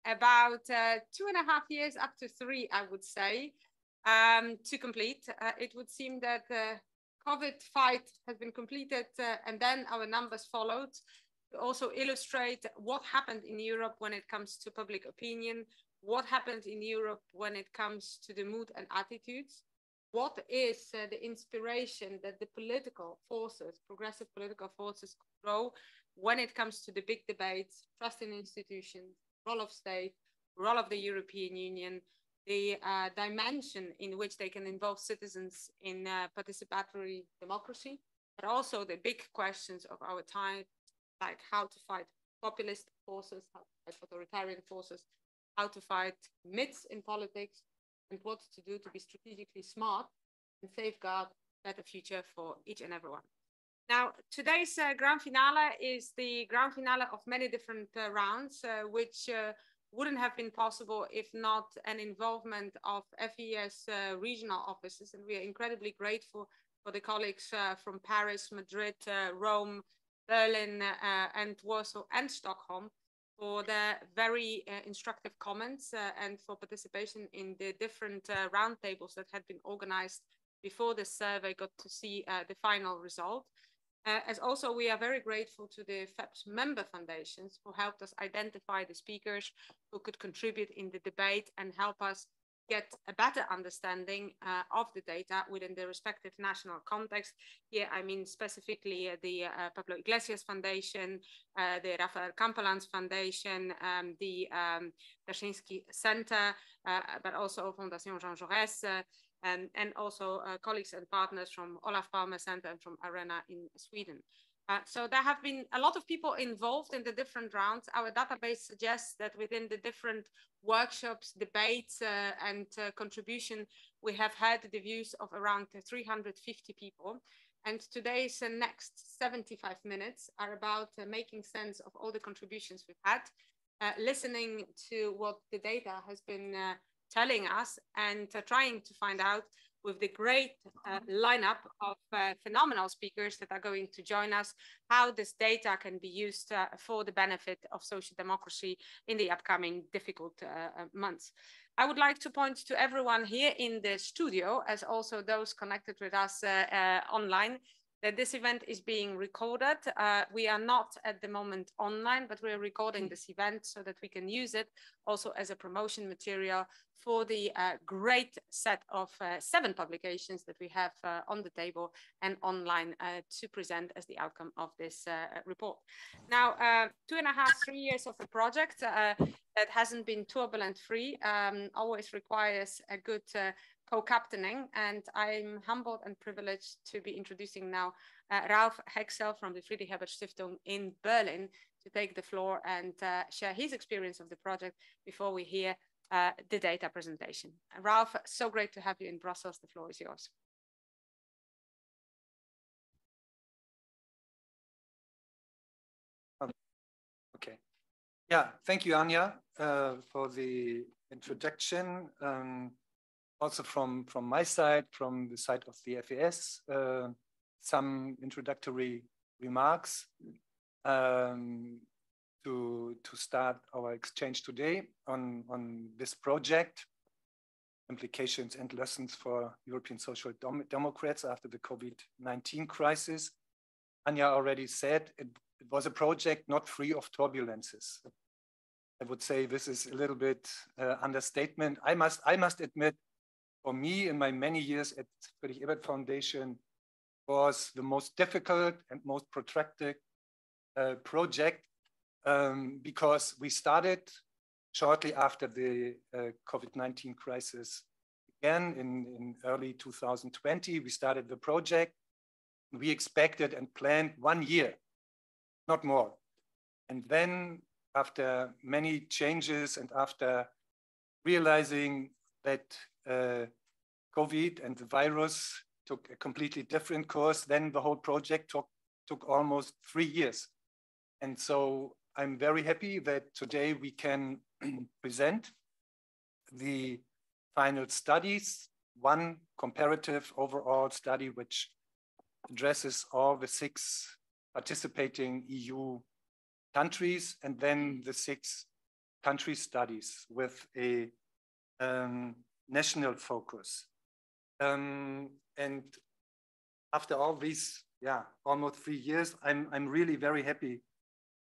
about 2.5 years, up to 3, I would say, to complete. It would seem that the COVID fight has been completed, and then our numbers followed to also illustrate what happened in Europe when it comes to public opinion, what happened in Europe when it comes to the mood and attitudes, what is the inspiration that the political forces, progressive political forces, grow when it comes to the big debates, trust in institutions, role of state, role of the European Union, the dimension in which they can involve citizens in participatory democracy, but also the big questions of our time, like how to fight populist forces, how to fight authoritarian forces, how to fight myths in politics, and what to do to be strategically smart and safeguard a better future for each and everyone. Now, today's grand finale is the grand finale of many different rounds, which wouldn't have been possible if not an involvement of FES regional offices. And we are incredibly grateful for the colleagues from Paris, Madrid, Rome, Berlin, and Warsaw and Stockholm for the very instructive comments and for participation in the different roundtables that had been organized before the survey got to see the final result. As also, we are very grateful to the FEPS member foundations who helped us identify the speakers who could contribute in the debate and help us get a better understanding of the data within the respective national context. Here, I mean specifically the Pablo Iglesias Foundation, the Rafael Campelans Foundation, the Daszynski Center, but also Fondation Jean Jaurès, and also colleagues and partners from Olaf Palme Center and from Arena in Sweden. So there have been a lot of people involved in the different rounds. Our database suggests that within the different workshops, debates, and contribution, we have had the views of around 350 people. And today's next 75 minutes are about making sense of all the contributions we've had, listening to what the data has been telling us, and trying to find out with the great lineup of phenomenal speakers that are going to join us, how this data can be used for the benefit of social democracy in the upcoming difficult months. I would like to point to everyone here in the studio, as also those connected with us online, that this event is being recorded. We are not at the moment online, but we're recording this event so that we can use it also as a promotion material for the great set of 7 publications that we have on the table and online to present as the outcome of this report. Now, 2.5, 3 years of a project that hasn't been turbulent free, always requires a good co-captaining, and I'm humbled and privileged to be introducing now Ralf Hexel from the Friedrich Ebert Stiftung in Berlin to take the floor and share his experience of the project before we hear the data presentation. Ralf, so great to have you in Brussels. The floor is yours. Okay. Yeah, thank you, Anja, for the introduction. Also from my side, from the side of the FES, some introductory remarks to start our exchange today on this project, implications and lessons for European Social Democrats after the COVID-19 crisis. Anja already said it was a project not free of turbulences. I would say this is a little bit understatement. I must admit, for me, in my many years at Friedrich Ebert Foundation, was the most difficult and most protracted project because we started shortly after the COVID-19 crisis began in early 2020. We started the project. We expected and planned 1 year, not more. And then after many changes and after realizing that COVID and the virus took a completely different course, then the whole project took almost 3 years. And so I'm very happy that today we can present the final studies, one comparative overall study which addresses all the 6 participating EU countries, and then the 6 country studies with a national focus. And after all these, almost 3 years, I'm really very happy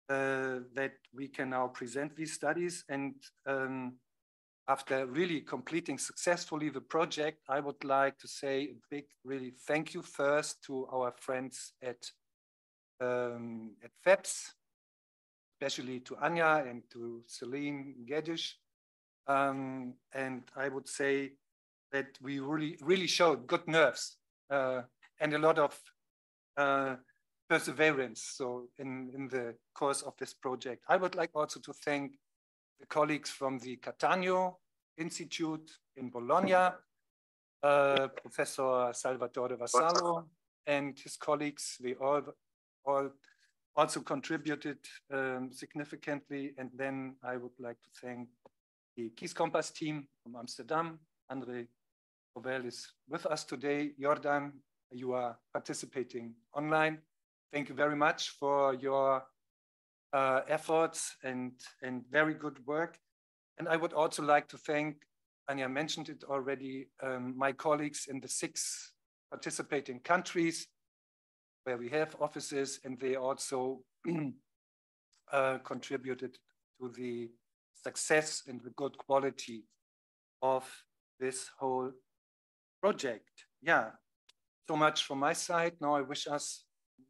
that we can now present these studies. And after really completing successfully the project, I would like to say a big, really thank you first to our friends at FEPS, especially to Anja and to Celine Gedish. And I would say that we really showed good nerves and a lot of perseverance. So in the course of this project, I would like also to thank the colleagues from the Catania Institute in Bologna, Professor Salvatore Vassallo and his colleagues. They all also contributed significantly. And then I would like to thank the Kies-Kompass team from Amsterdam. André Obel is with us today. Jordan, you are participating online. Thank you very much for your efforts and very good work. And I would also like to thank, Anja mentioned it already, my colleagues in the 6 participating countries where we have offices, and they also contributed to the success and the good quality of this whole project. Yeah, so much from my side. Now I wish us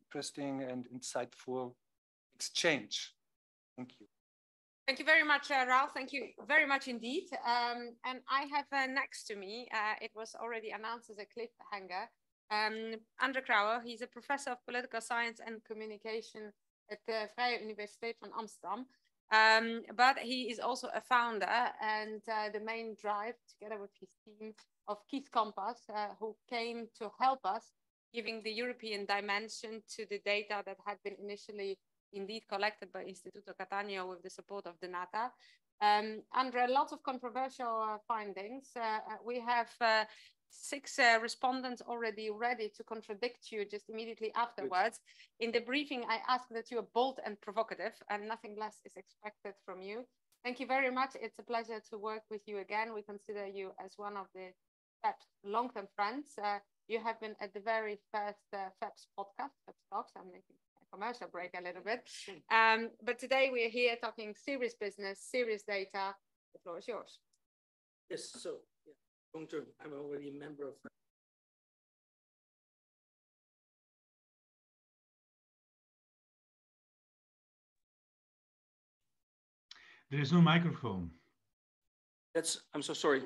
interesting and insightful exchange. Thank you. Thank you very much, Ralph. Thank you very much indeed. And I have next to me, it was already announced as a cliffhanger, André Krauwer. He's a professor of political science and communication at the Vrije Universiteit van Amsterdam. But he is also a founder and the main drive, together with his team, of Kies-Kompass, who came to help us giving the European dimension to the data that had been initially indeed collected by Instituto Catania with the support of Donata. Andre, lots of controversial findings. We have 6 respondents already ready to contradict you just immediately afterwards. Good. In the briefing, I asked that you are bold and provocative, and nothing less is expected from you. Thank you very much. It's a pleasure to work with you again. We consider you as one of the FEPS long-term friends. You have been at the very first FEPS podcast, FEPS Talks. I'm making a commercial break a little bit. But today we're here talking serious business, serious data. The floor is yours. Yes, so yeah, long term, I'm already a member of. There is no microphone. I'm so sorry.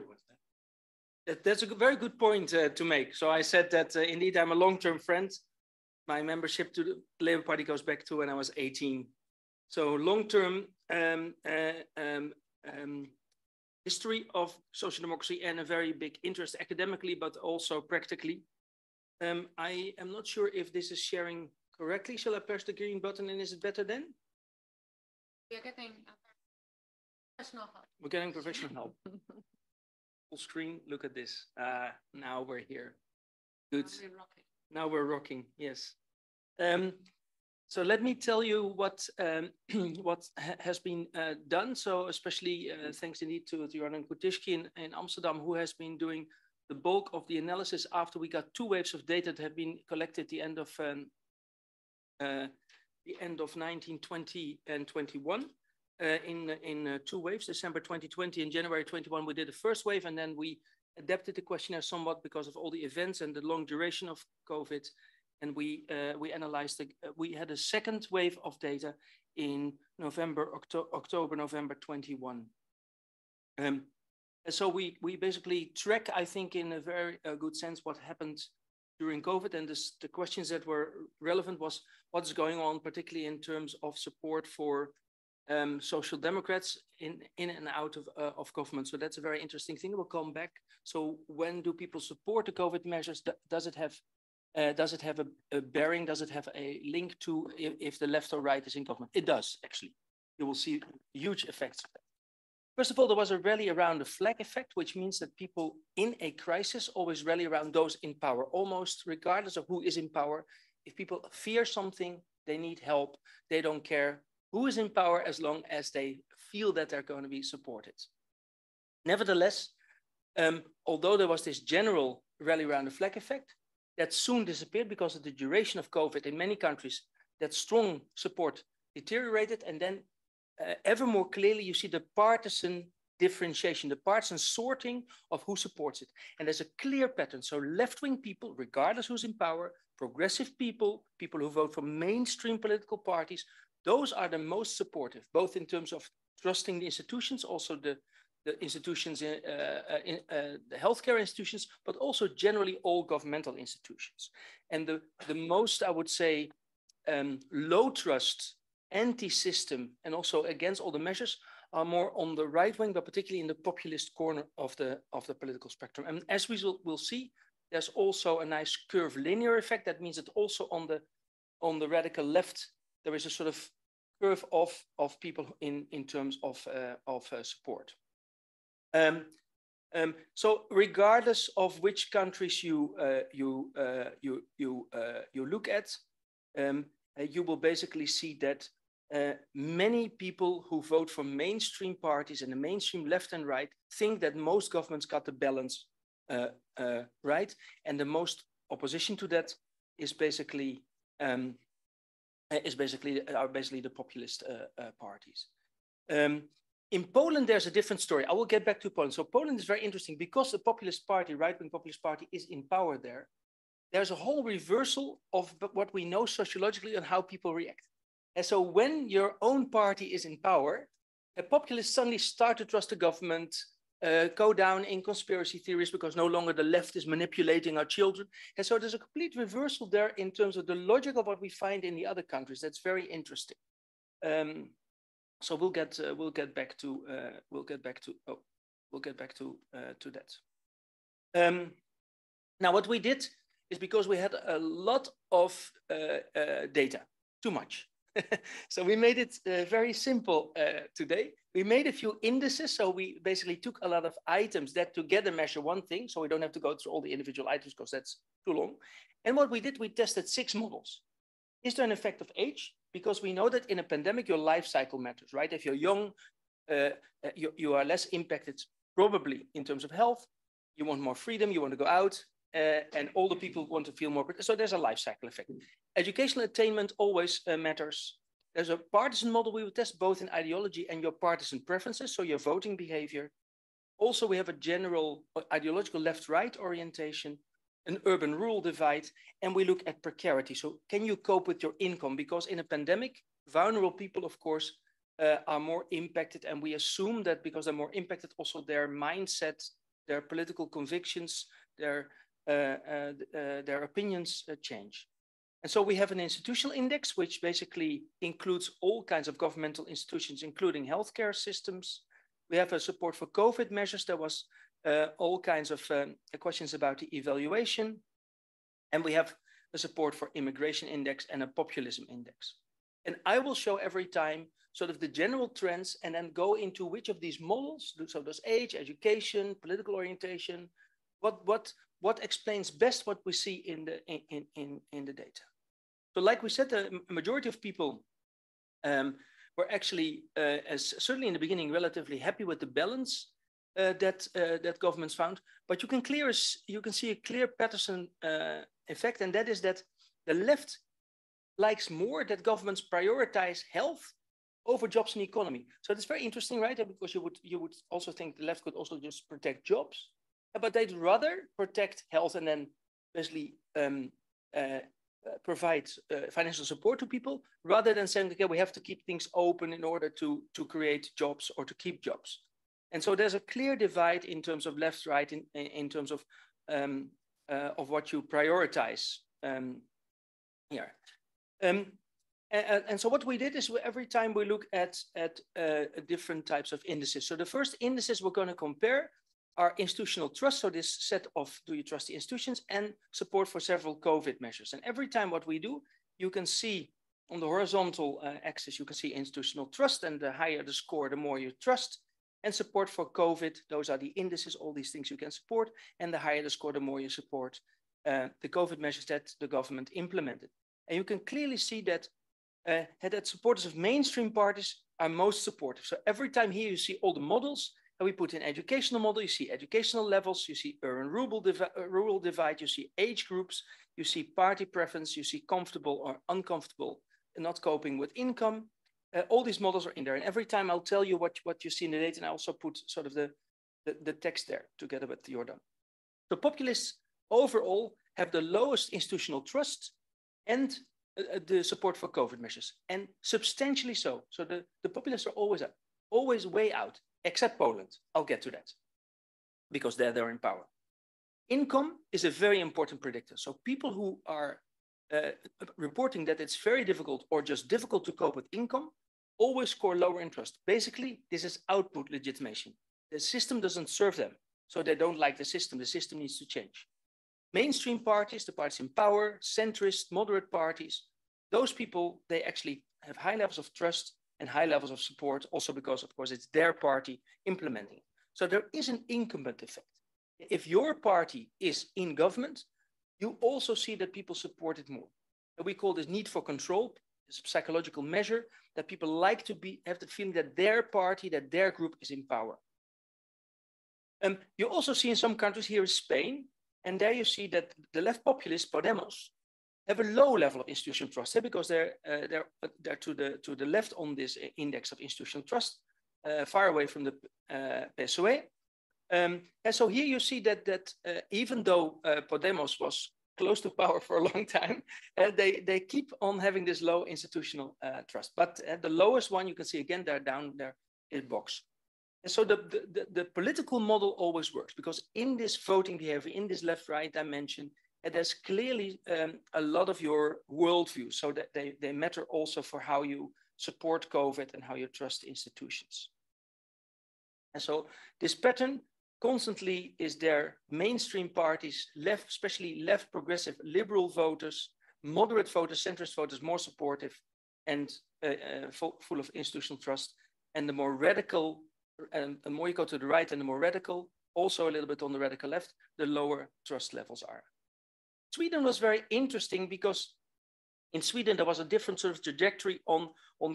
That's a very good point to make. So I said that indeed I'm a long-term friend. My membership to the Labour Party goes back to when I was 18. So long-term history of social democracy and a very big interest academically, but also practically. I am not sure if this is sharing correctly. Shall I press the green button and is it better then? We're getting professional help. We're getting professional help. Full screen, look at this. Now we're here. Good. Now we're rocking, yes. So let me tell you what has been done. So especially thanks indeed to Jordan Kutishki in Amsterdam, who has been doing the bulk of the analysis after we got 2 waves of data that have been collected at the end of 19, 20, and 21. In 2 waves, December 2020 and January 21, we did the first wave, and then we adapted the questionnaire somewhat because of all the events and the long duration of COVID. And we analyzed, we had a second wave of data in October, November 21. And so we basically track, I think, in a very good sense what happened during COVID. And the questions that were relevant was what's going on, particularly in terms of support for social democrats in and out of government. So that's a very interesting thing. We'll come back. So when do people support the COVID measures? Does it have a bearing? Does it have a link to if the left or right is in government? It does, actually. You will see huge effects. First of all, there was a rally around the flag effect, which means that people in a crisis always rally around those in power, almost regardless of who is in power. If people fear something, they need help, they don't care who is in power as long as they feel that they're going to be supported. Nevertheless, although there was this general rally around the flag effect, that soon disappeared because of the duration of COVID in many countries, that strong support deteriorated. And then ever more clearly, you see the partisan differentiation, the partisan sorting of who supports it. And there's a clear pattern. So left-wing people, regardless who's in power, progressive people, people who vote for mainstream political parties, those are the most supportive, both in terms of trusting the institutions, also the institutions, the healthcare institutions, but also generally all governmental institutions. And the most, I would say, low trust, anti-system, and also against all the measures are more on the right wing, but particularly in the populist corner of the political spectrum. And as we will see, there's also a nice curvilinear effect. That means that also on the radical left, there is a sort of curve of people in terms of support. So regardless of which countries you look at, you will basically see that many people who vote for mainstream parties and the mainstream left and right think that most governments got the balance right, and the most opposition to that is basically the populist parties. In Poland, there's a different story. I will get back to Poland. So Poland is very interesting because the populist party, right-wing populist party, is in power there. There's a whole reversal of what we know sociologically on how people react. And so when your own party is in power, the populists suddenly start to trust the government, go down in conspiracy theories because no longer the left is manipulating our children. And so there's a complete reversal there in terms of the logic of what we find in the other countries. That's very interesting. So we'll get back to that. Now what we did is because we had a lot of data, too much. So we made it very simple today. We made a few indices. So we basically took a lot of items that together measure one thing. So we don't have to go through all the individual items because that's too long. And what we did, we tested 6 models. Is there an effect of age? Because we know that in a pandemic, your life cycle matters, right? If you're young, you are less impacted probably in terms of health. You want more freedom, you want to go out, and older people want to feel more. So there's a life cycle effect. Educational attainment always matters. There's a partisan model we will test both in ideology and your partisan preferences, so your voting behavior. Also, we have a general ideological left-right orientation, an urban-rural divide, and we look at precarity. So can you cope with your income? Because in a pandemic, vulnerable people, of course, are more impacted, and we assume that because they're more impacted, also their mindset, their political convictions, their opinions change. And so we have an institutional index, which basically includes all kinds of governmental institutions, including healthcare systems. We have a support for COVID measures. There was all kinds of questions about the evaluation. And we have a support for immigration index and a populism index. And I will show every time sort of the general trends and then go into which of these models, so does age, education, political orientation, what explains best what we see in the data. So like we said, the majority of people were actually, as certainly in the beginning, relatively happy with the balance that governments found. But you can see a clear Patterson effect, and that is that the left likes more that governments prioritize health over jobs and economy. So it's very interesting, right? Because you would also think the left could also just protect jobs, but they'd rather protect health and then basically provide financial support to people rather than saying, okay, we have to keep things open in order to create jobs or to keep jobs. And so there's a clear divide in terms of left, right, in terms of what you prioritize here. And so what we did is every time we look at different types of indices. So the first indices we're going to compare are institutional trust. So this set of do you trust the institutions and support for several COVID measures. And every time what we do, you can see on the horizontal axis, you can see institutional trust, and the higher the score, the more you trust. And support for COVID, those are the indices, all these things you can support. And the higher the score, the more you support the COVID measures that the government implemented. And you can clearly see that that supporters of mainstream parties are most supportive. So every time here you see all the models, and we put in educational model, you see educational levels, you see rural divide, you see age groups, you see party preference, you see comfortable or uncomfortable, and not coping with income. All these models are in there. And every time I'll tell you what you see in the data, and I also put sort of the text there together with Jordan. So populists overall have the lowest institutional trust and the support for COVID measures, and substantially so. So the populists are always up, always way out, except Poland. I'll get to that because they're in power. Income is a very important predictor. So people who are reporting that it's very difficult or just difficult to cope with income always score lower interest. Basically, this is output legitimation. The system doesn't serve them, so they don't like the system. The system needs to change. Mainstream parties, the parties in power, centrist, moderate parties, those people, they actually have high levels of trust and high levels of support, also because, of course, it's their party implementing. So there is an incumbent effect. If your party is in government, you also see that people support it more. And we call this need for control. It's a psychological measure that people like to have the feeling that their party, that their group is in power. You also see in some countries, here is Spain, and there you see that the left populists, Podemos, have a low level of institutional trust because they're to the left on this index of institutional trust, far away from the PSOE. And so here you see that even though Podemos was close to power for a long time, they keep on having this low institutional trust. But the lowest one, you can see again, they're down there in Vox. And so the political model always works because in this voting behavior, in this left-right dimension, there's clearly a lot of your worldview, so that they matter also for how you support COVID and how you trust institutions. And so this pattern constantly is there. Mainstream parties, left, especially left progressive liberal voters, moderate voters, centrist voters, more supportive and full of institutional trust. And the more radical, and the more you go to the right and the more radical, also a little bit on the radical left, the lower trust levels are. Sweden was very interesting because in Sweden there was a different sort of trajectory on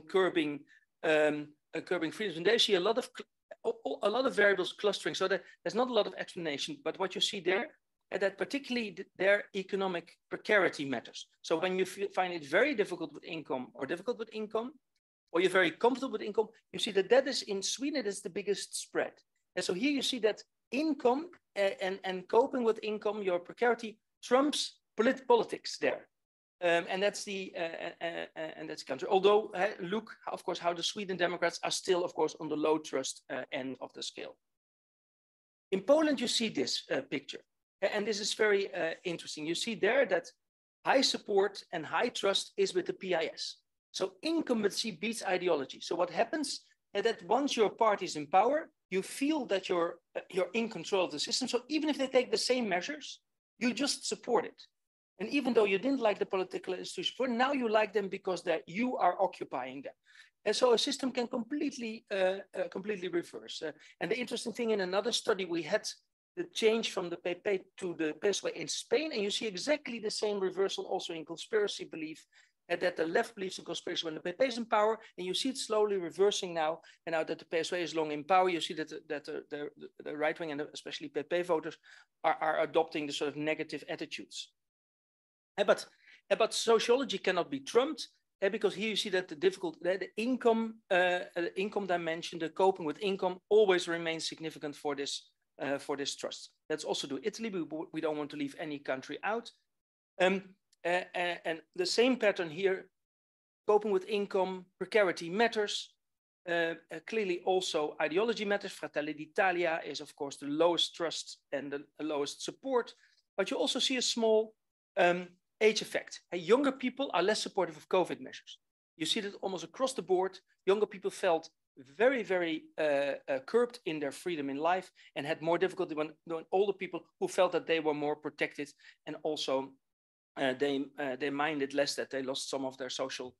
curbing freedoms, and there you see a lot of variables clustering. So there's not a lot of explanation, but what you see there, that particularly their economic precarity matters. So when you find it very difficult with income, or you're very comfortable with income, you see that is in Sweden is the biggest spread. And so here you see that income and coping with income, your precarity trumps politics there. And that's the country. Although look, of course, how the Sweden Democrats are still, of course, on the low trust end of the scale. In Poland, you see this picture, and this is very interesting. You see there that high support and high trust is with the PIS. So incumbency beats ideology. So what happens is that once your party is in power, you feel that you're in control of the system. So even if they take the same measures, you just support it. And even though you didn't like the political institution before, now you like them because that you are occupying them. And so a system can completely reverse. And the interesting thing, in another study, we had the change from the PP to the PSOE in Spain, and you see exactly the same reversal also in conspiracy belief, and that the left believes in conspiracy when the PP is in power, and you see it slowly reversing now. And now that the PSOE is long in power, you see that the right wing and especially PP voters are adopting the sort of negative attitudes. But sociology cannot be trumped, because here you see that the income dimension, the coping with income, always remains significant for this trust. Let's also do Italy. We don't want to leave any country out. And the same pattern here, coping with income, precarity matters. Clearly also ideology matters. Fratelli d'Italia is, of course, the lowest trust and the lowest support. But you also see a small age effect. Younger people are less supportive of COVID measures. You see that almost across the board. Younger people felt very, very curbed in their freedom in life and had more difficulty than older people who felt that they were more protected, and also they minded less that they lost some of their social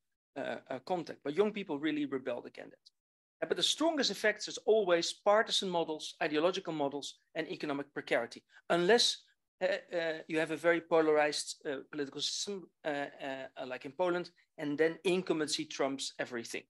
contact. But young people really rebelled against that. But the strongest effects is always partisan models, ideological models, and economic precarity. Unless you have a very polarized political system, like in Poland, and then incumbency trumps everything.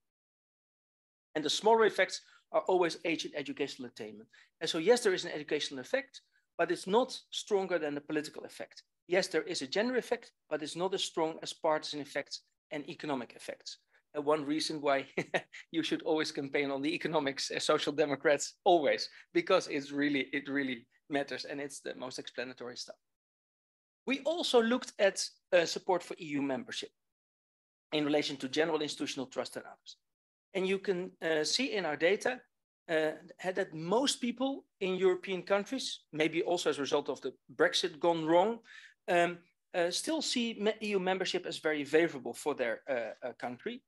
And the smaller effects are always age and educational attainment. And so, yes, there is an educational effect, but it's not stronger than the political effect. Yes, there is a gender effect, but it's not as strong as partisan effects and economic effects. And one reason why you should always campaign on the economics as Social Democrats, always, because it really matters and it's the most explanatory stuff. We also looked at support for EU membership in relation to general institutional trust and others. And you can see in our data that most people in European countries, maybe also as a result of the Brexit gone wrong, still see EU membership as very favorable for their country.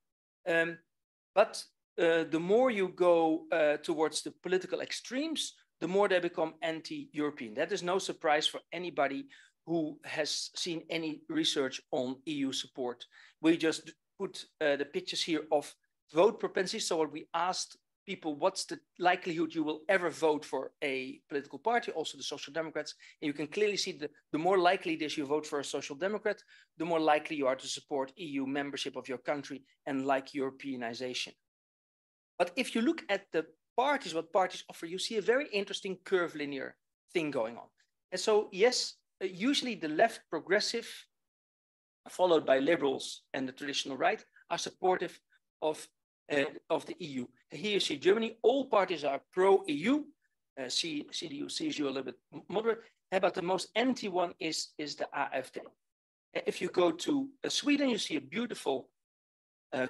But the more you go towards the political extremes, the more they become anti-European. That is no surprise for anybody who has seen any research on EU support. We just put the pictures here of vote propensity. So what we asked people, what's the likelihood you will ever vote for a political party, also the Social Democrats. And you can clearly see the more likely it is you vote for a Social Democrat, the more likely you are to support EU membership of your country and like Europeanization. But if you look at the parties, what parties offer, you see a very interesting curvilinear thing going on. And so, yes, usually the left progressive, followed by liberals and the traditional right, are supportive of the EU. Here you see Germany, all parties are pro-EU, CDU, CSU a little bit moderate, but the most anti one is the AfD. If you go to Sweden, you see a beautiful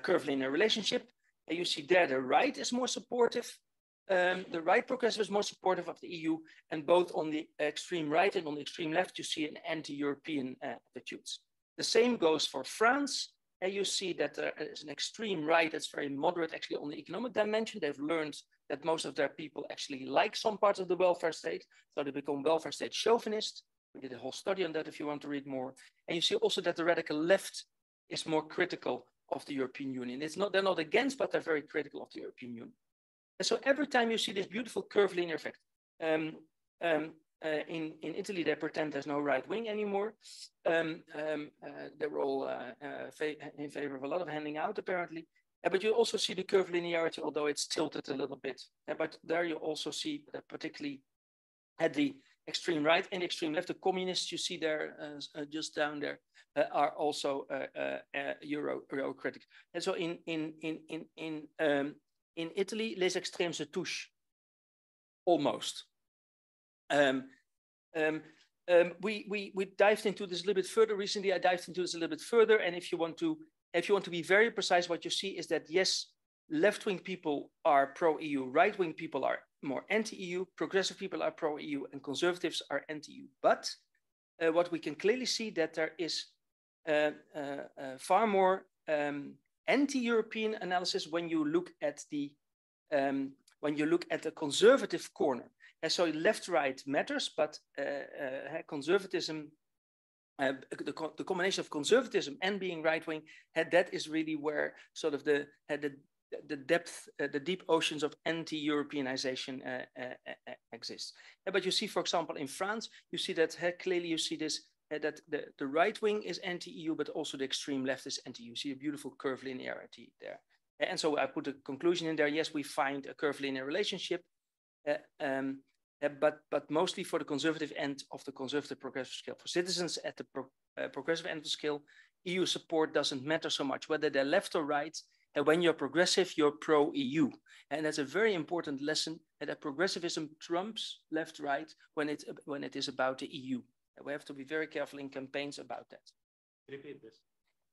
curvilinear relationship. You see there the right is more supportive, the right progressive is more supportive of the EU, and both on the extreme right and on the extreme left, you see an anti-European attitudes. The same goes for France. And you see that there is an extreme right that's very moderate actually on the economic dimension. They've learned that most of their people actually like some parts of the welfare state. So they become welfare state chauvinist. We did a whole study on that if you want to read more. And you see also that the radical left is more critical of the European Union. They're not against, but they're very critical of the European Union. And so every time you see this beautiful curvilinear effect, in Italy, they pretend there's no right wing anymore. They were all in favor of a lot of handing out, apparently. But you also see the curvilinearity, although it's tilted a little bit. But there you also see that particularly at the extreme right and the extreme left, the communists you see there just down there are also Euro-critic. And so in Italy, les extrêmes se touchent, almost. We dived into this a little bit further recently. I dived into this a little bit further, and if you want to be very precise, what you see is that yes, left-wing people are pro-EU, right-wing people are more anti-EU, progressive people are pro-EU, and conservatives are anti-EU. But what we can clearly see that there is far more anti-European analysis when you look at the conservative corner. And so left-right matters, but conservatism, the combination of conservatism and being right-wing, that is really where sort of the depth, the deep oceans of anti-Europeanization exist. But you see, for example, in France, you see that clearly you see this, that the right wing is anti-EU, but also the extreme left is anti-EU. You see a beautiful curvilinearity there. And so I put a conclusion in there. Yes, we find a curvilinear relationship, but mostly for the conservative end of the conservative progressive scale. For citizens at the progressive end of the scale, EU support doesn't matter so much, whether they're left or right. And when you're progressive, you're pro-EU. And that's a very important lesson, that progressivism trumps left-right when it is about the EU. And we have to be very careful in campaigns about that. Repeat this.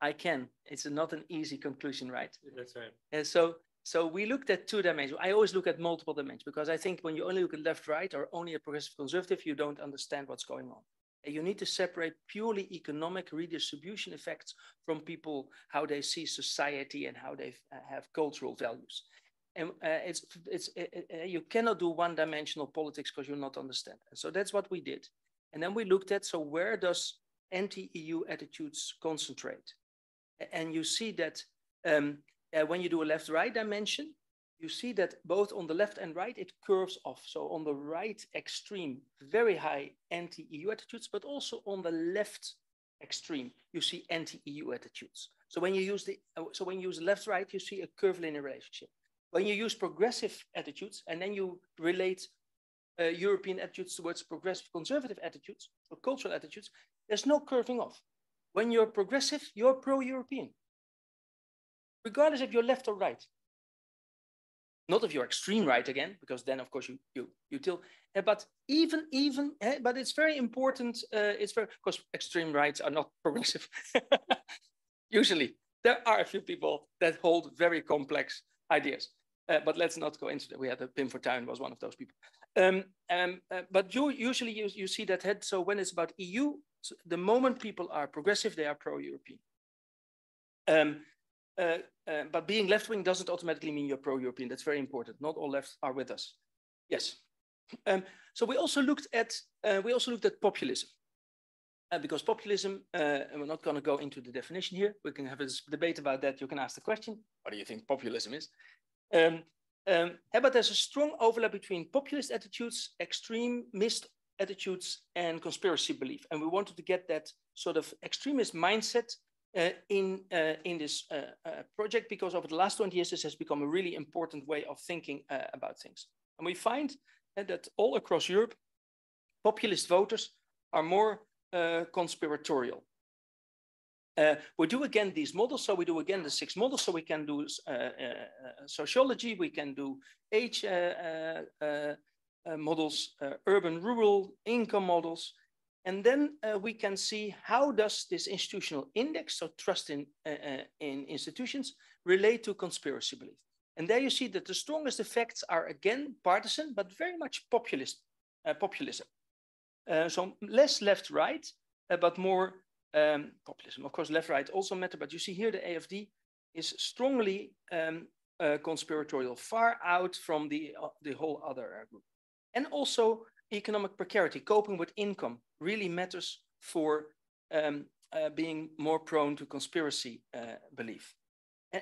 I can. It's not an easy conclusion, right? That's right. And so we looked at 2 dimensions. I always look at multiple dimensions, because I think when you only look at left-right or only a progressive conservative, you don't understand what's going on. And you need to separate purely economic redistribution effects from people, how they see society and how they have cultural values. And you cannot do one-dimensional politics because you'll not understand. And so that's what we did. And then we looked at, so where does anti-EU attitudes concentrate? And you see that when you do a left-right dimension, you see that both on the left and right, it curves off. So on the right extreme, very high anti-EU attitudes, but also on the left extreme, you see anti-EU attitudes. So when you use left-right, you see a curvilinear relationship. When you use progressive attitudes, and then you relate European attitudes towards progressive conservative attitudes, or cultural attitudes, there's no curving off. When you're progressive, you're pro-European, regardless if you're left or right. Not if you're extreme right again, because then of course you tilt. But but it's very important. Because extreme rights are not progressive. Usually, there are a few people that hold very complex ideas. But let's not go into that. We had Pim Fortuyn was one of those people. But usually you see that head. So when it's about EU, so the moment people are progressive, they are pro-European. But being left-wing doesn't automatically mean you're pro-European. That's very important. Not all left are with us. Yes. So we also looked at populism, because populism. And we're not going to go into the definition here. We can have a debate about that. You can ask the question: what do you think populism is? But there's a strong overlap between populist attitudes, extremist attitudes, and conspiracy belief. And we wanted to get that sort of extremist mindset in this project, because over the last 20 years, this has become a really important way of thinking about things. And we find that all across Europe, populist voters are more conspiratorial. We do again these models. So we do again the 6 models. So we can do sociology, we can do age models, urban, rural, income models. And then we can see how does this institutional index, so trust in institutions, relate to conspiracy belief. And there you see that the strongest effects are again partisan, but very much populism. So less left-right, but more populism. Of course, left-right also matter, but you see here the AFD is strongly conspiratorial, far out from the whole other group. And also economic precarity, coping with income, really matters for being more prone to conspiracy belief.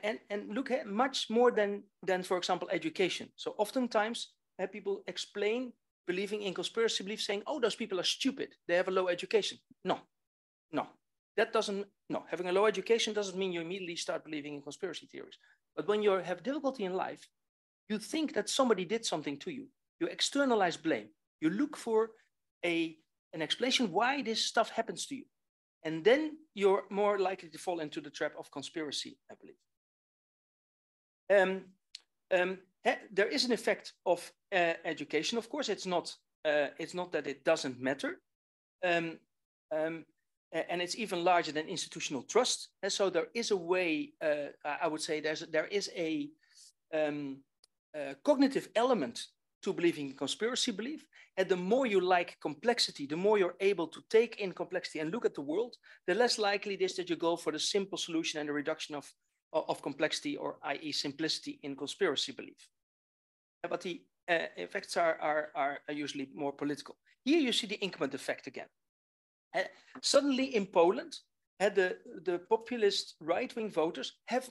And look at much more than, for example, education. So oftentimes people explain believing in conspiracy belief saying, oh, those people are stupid. They have a low education. No, having a low education doesn't mean you immediately start believing in conspiracy theories. But when you have difficulty in life, you think that somebody did something to you. You externalize blame. You look for an explanation why this stuff happens to you. And then you're more likely to fall into the trap of conspiracy, I believe. There is an effect of education. Of course, it's not that it doesn't matter. And it's even larger than institutional trust. And so there is a way, I would say there is a cognitive element to believing in conspiracy belief. And the more you like complexity, the more you're able to take in complexity and look at the world, the less likely it is that you go for the simple solution and the reduction of complexity, or i.e. simplicity in conspiracy belief. But the effects are usually more political. Here you see the increment effect again. Suddenly in Poland, the populist right-wing voters have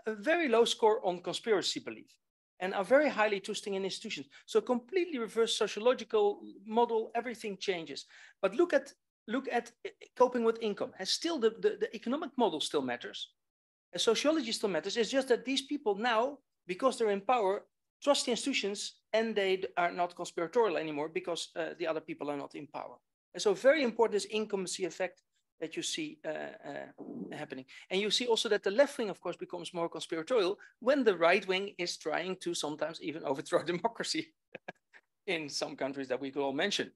a very low score on conspiracy belief and are very highly trusting in institutions. So completely reverse sociological model, everything changes. But look at coping with income. And still the economic model still matters. And sociology still matters. It's just that these people now, because they're in power, trust the institutions and they are not conspiratorial anymore because the other people are not in power. And so very important is incumbency effect that you see happening. And you see also that the left wing, of course, becomes more conspiratorial when the right wing is trying to sometimes even overthrow democracy in some countries that we could all mention.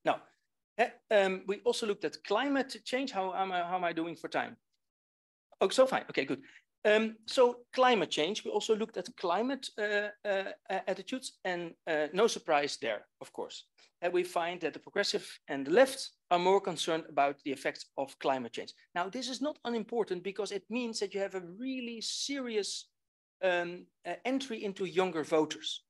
Now, we also looked at climate change. How am I doing for time? Oh, so fine. Okay, good. So climate change, we also looked at climate attitudes, and no surprise there, of course. And we find that the progressive and the left are more concerned about the effects of climate change. Now, this is not unimportant because it means that you have a really serious entry into younger voters.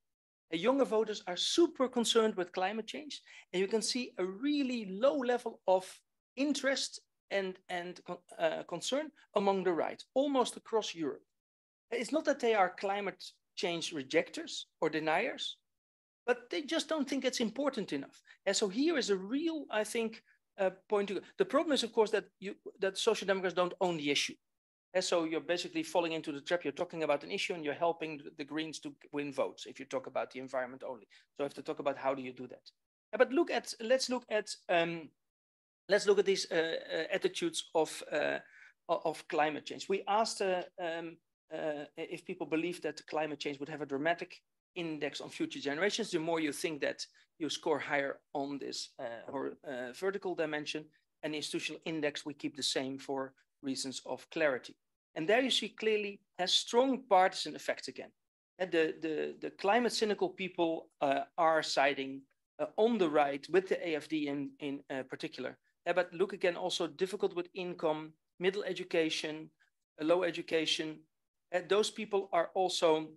Younger voters are super concerned with climate change, and you can see a really low level of interest and concern among the right, almost across Europe. It's not that they are climate change rejectors or deniers, but they just don't think it's important enough. And so here is a real, I think, point to go. The problem is, of course, that social democrats don't own the issue. And so you're basically falling into the trap. You're talking about an issue and you're helping the Greens to win votes if you talk about the environment only. So I have to talk about how do you do that. But let's look at these attitudes of climate change. We asked if people believe that climate change would have a dramatic index on future generations. The more you think that, you score higher on this vertical dimension, and the institutional index we keep the same for reasons of clarity. And there you see clearly has strong partisan effects again. And the climate cynical people are siding on the right with the AFD in particular. But look again, also difficult with income, middle education, low education. Those people are also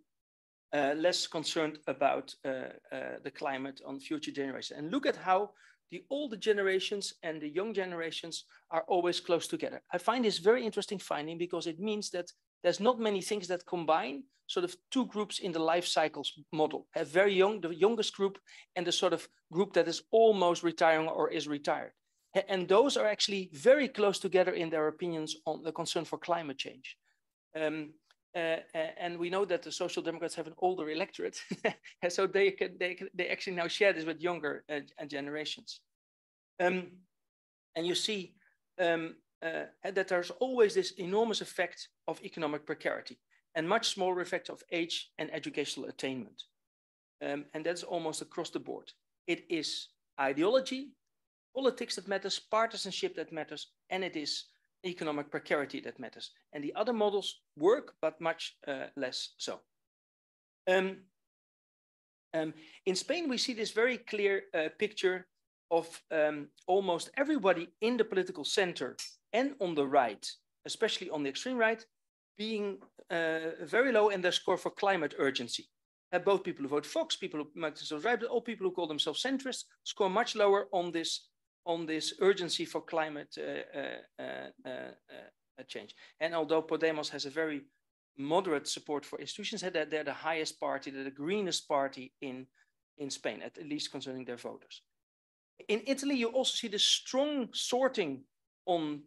less concerned about the climate on future generations. And look at how the older generations and the young generations are always close together. I find this very interesting finding because it means that there's not many things that combine sort of two groups in the life cycles model. Very young, the youngest group, and the sort of group that is almost retiring or is retired. And those are actually very close together in their opinions on the concern for climate change. And we know that the Social Democrats have an older electorate, so they actually now share this with younger generations. And you see that there's always this enormous effect of economic precarity and much smaller effect of age and educational attainment. And that's almost across the board. It is ideology, politics that matters, partisanship that matters, and it is economic precarity that matters. And the other models work, but much less so. In Spain, we see this very clear picture of almost everybody in the political center and on the right, especially on the extreme right, being very low in their score for climate urgency. Both people who vote Vox, people who make themselves right, but all people who call themselves centrists score much lower on this urgency for climate change. And although Podemos has a very moderate support for institutions, they're the highest party, they're the greenest party in Spain, at least concerning their voters. In Italy, you also see the strong sorting on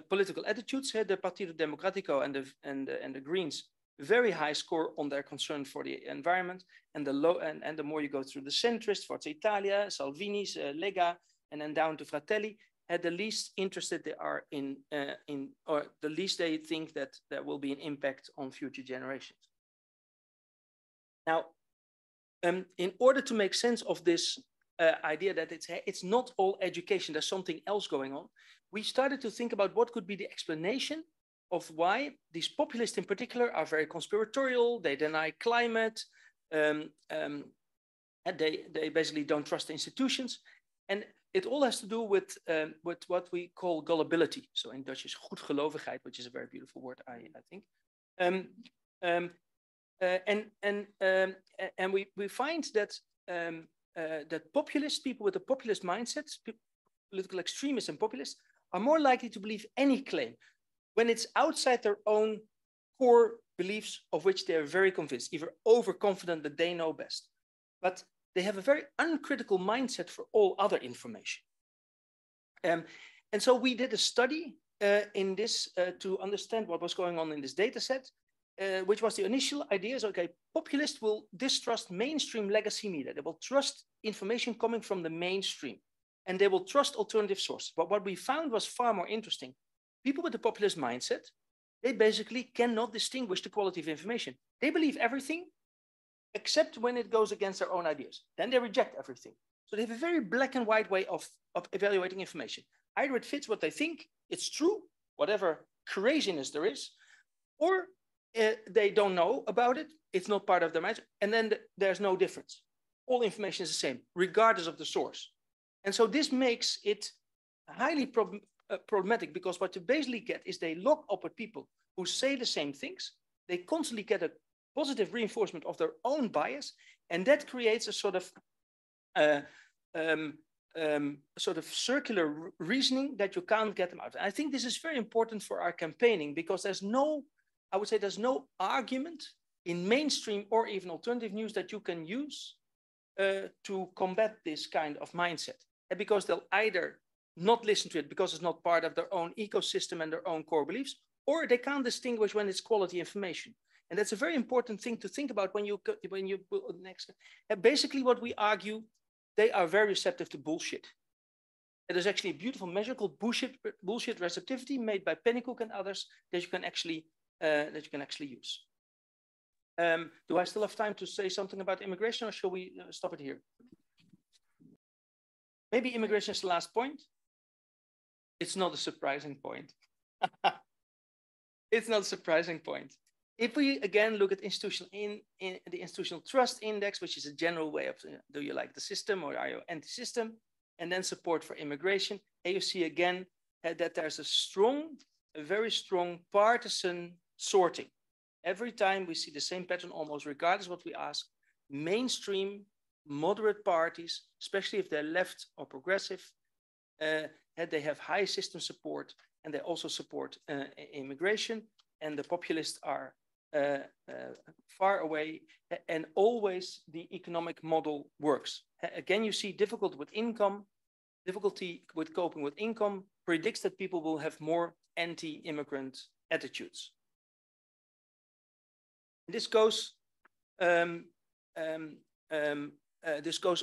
political attitudes. The Partito Democratico and the Greens, very high score on their concern for the environment, and the more you go through the centrists, Forza Italia, Salvini's, Lega, and then down to Fratelli, the least interested they are or the least they think that there will be an impact on future generations. Now, in order to make sense of this idea that it's not all education, there's something else going on, we started to think about what could be the explanation of why these populists in particular are very conspiratorial, they deny climate, and they basically don't trust the institutions. And it all has to do with what we call gullibility. So in Dutch is goedgelovigheid, which is a very beautiful word, I think. And we find that that populist people with a populist mindset, political extremists and populists, are more likely to believe any claim when it's outside their own core beliefs of which they're very convinced, either overconfident that they know best. But they have a very uncritical mindset for all other information. And so we did a study in this to understand what was going on in this data set, which was the initial idea is, okay, populists will distrust mainstream legacy media. They will trust information coming from the mainstream, and they will trust alternative sources. But what we found was far more interesting. People with a populist mindset, they basically cannot distinguish the quality of information. They believe everything, except when it goes against their own ideas. Then they reject everything. So they have a very black and white way of evaluating information. Either it fits what they think, it's true, whatever craziness there is, or they don't know about it, it's not part of their mind, and then there's no difference. All information is the same, regardless of the source. And so this makes it highly problematic, because what you basically get is they lock up with people who say the same things. They constantly get a positive reinforcement of their own bias, and that creates a sort of circular reasoning that you can't get them out. And I think this is very important for our campaigning, because there's no, I would say there's no argument in mainstream or even alternative news that you can use to combat this kind of mindset. And because they'll either not listen to it because it's not part of their own ecosystem and their own core beliefs, or they can't distinguish when it's quality information. And that's a very important thing to think about when you next. Basically, what we argue, they are very receptive to bullshit. And there's actually a beautiful measure called bullshit receptivity made by Pennycook and others that you can actually use. Do I still have time to say something about immigration, or shall we stop it here? Maybe immigration is the last point. It's not a surprising point. It's not a surprising point. If we again look at the institutional trust index, which is a general way of do you like the system or are you anti-system, and then support for immigration, and you see again that there's a very strong partisan sorting. Every time we see the same pattern, almost regardless of what we ask, mainstream, moderate parties, especially if they're left or progressive, they have high system support, and they also support immigration, and the populists are far away, and always the economic model works. Again, you see difficulty with coping with income predicts that people will have more anti-immigrant attitudes. This goes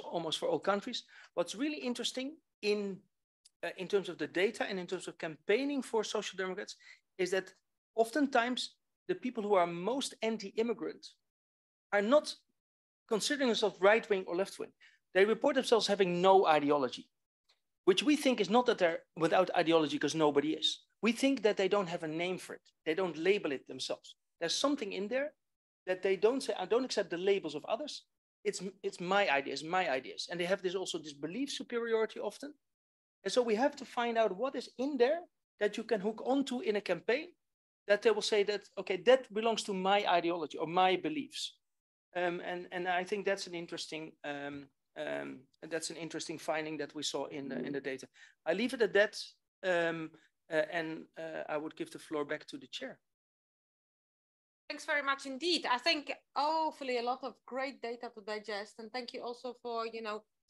almost for all countries. What's really interesting in terms of the data and in terms of campaigning for social democrats is that oftentimes the people who are most anti-immigrant are not considering themselves right-wing or left-wing. They report themselves having no ideology, which we think is not that they're without ideology because nobody is. We think that they don't have a name for it. They don't label it themselves. There's something in there that they don't say, I don't accept the labels of others. It's my ideas. And they have this belief superiority often. And so we have to find out what is in there that you can hook onto in a campaign that they will say that, okay, that belongs to my ideology or my beliefs. And I think that's an interesting finding that we saw in the data. I leave it at that, and I would give the floor back to the chair. Thanks very much indeed. I think hopefully a lot of great data to digest, and thank you also for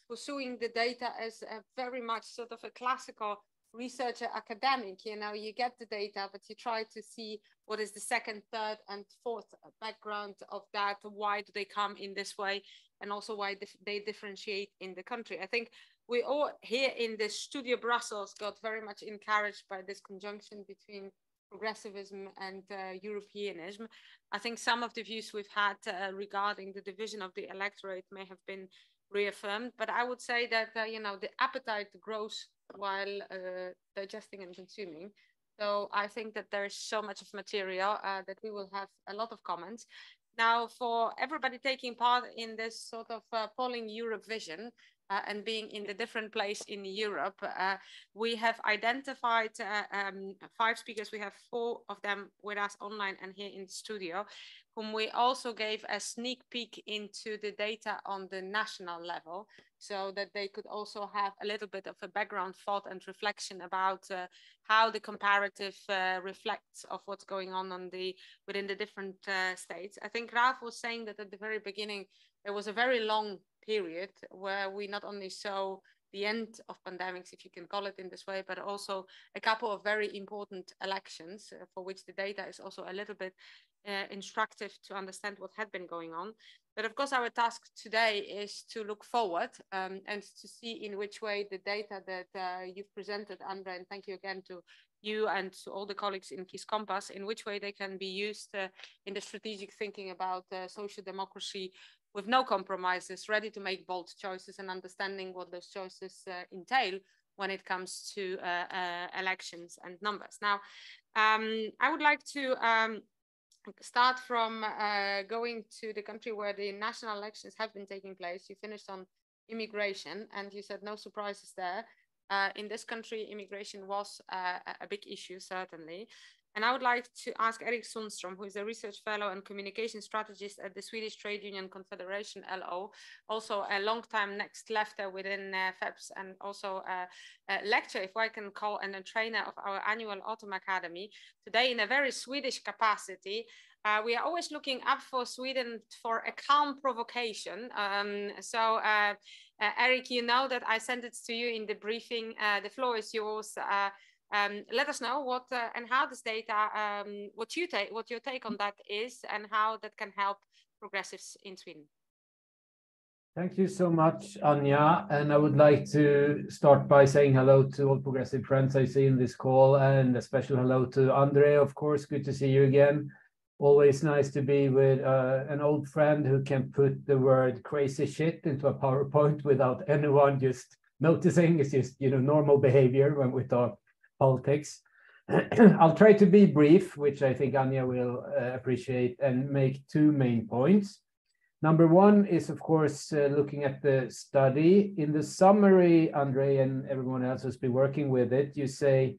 pursuing the data as a very much sort of a classical researcher academic. You get the data, but you try to see what is the second, third, and fourth background of that. Why do they come in this way, and also why they differentiate in the country? I think we all here in the Studio Brussels got very much encouraged by this conjunction between progressivism and Europeanism. I think some of the views we've had regarding the division of the electorate may have been reaffirmed, but I would say that the appetite grows while digesting and consuming. So I think that there is so much of material that we will have a lot of comments. Now, for everybody taking part in this sort of polling Europe vision, and being in the different place in Europe, we have identified 5 speakers. We have 4 of them with us online and here in the studio, whom we also gave a sneak peek into the data on the national level, so that they could also have a little bit of a background thought and reflection about how the comparative reflects of what's going on within the different states. I think Ralph was saying that at the very beginning, there was a very long period where we not only saw the end of pandemics, if you can call it in this way, but also a couple of very important elections for which the data is also a little bit instructive to understand what had been going on. But of course, our task today is to look forward and to see in which way the data that you've presented, Andre, and thank you again to you and to all the colleagues in KISS Compass, in which way they can be used in the strategic thinking about social democracy with no compromises, ready to make bold choices and understanding what those choices entail when it comes to elections and numbers. Now, I would like to start from going to the country where the national elections have been taking place. You finished on immigration and you said no surprises there. In this country, immigration was a big issue, certainly. And I would like to ask Erik Sundström, who is a research fellow and communication strategist at the Swedish Trade Union Confederation, LO, also a long-time next lefter within FEPS, and also a lecturer, if I can call, and a trainer of our annual Autumn Academy. Today, in a very Swedish capacity, We are always looking up for Sweden for a calm provocation. Eric, you know that I sent it to you in the briefing. The floor is yours. Let us know what and how this data, what your take on that is, and how that can help progressives in Sweden. Thank you so much, Anja. And I would like to start by saying hello to all progressive friends I see in this call, and a special hello to Andre, of course. Good to see you again. Always nice to be with an old friend who can put the word crazy shit into a PowerPoint without anyone just noticing. It's just, you know, normal behavior when we talk politics. I'll try to be brief, which I think Anja will appreciate, and make two main points. Number one is, of course, looking at the study. In the summary, Andre and everyone else who's been working with it, you say,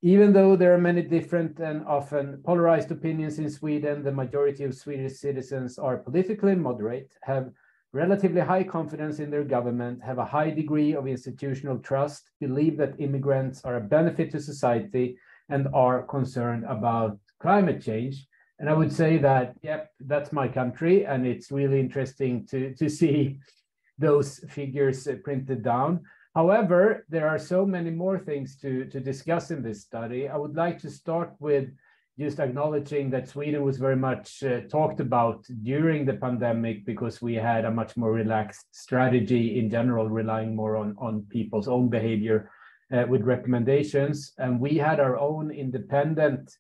even though there are many different and often polarized opinions in Sweden, the majority of Swedish citizens are politically moderate, have relatively high confidence in their government, have a high degree of institutional trust, believe that immigrants are a benefit to society, and are concerned about climate change. And I would say that, yep, that's my country, and it's really interesting to see those figures printed down. However, there are so many more things to discuss in this study. I would like to start with just acknowledging that Sweden was very much talked about during the pandemic because we had a much more relaxed strategy in general, relying more on people's own behavior with recommendations. And we had our own independent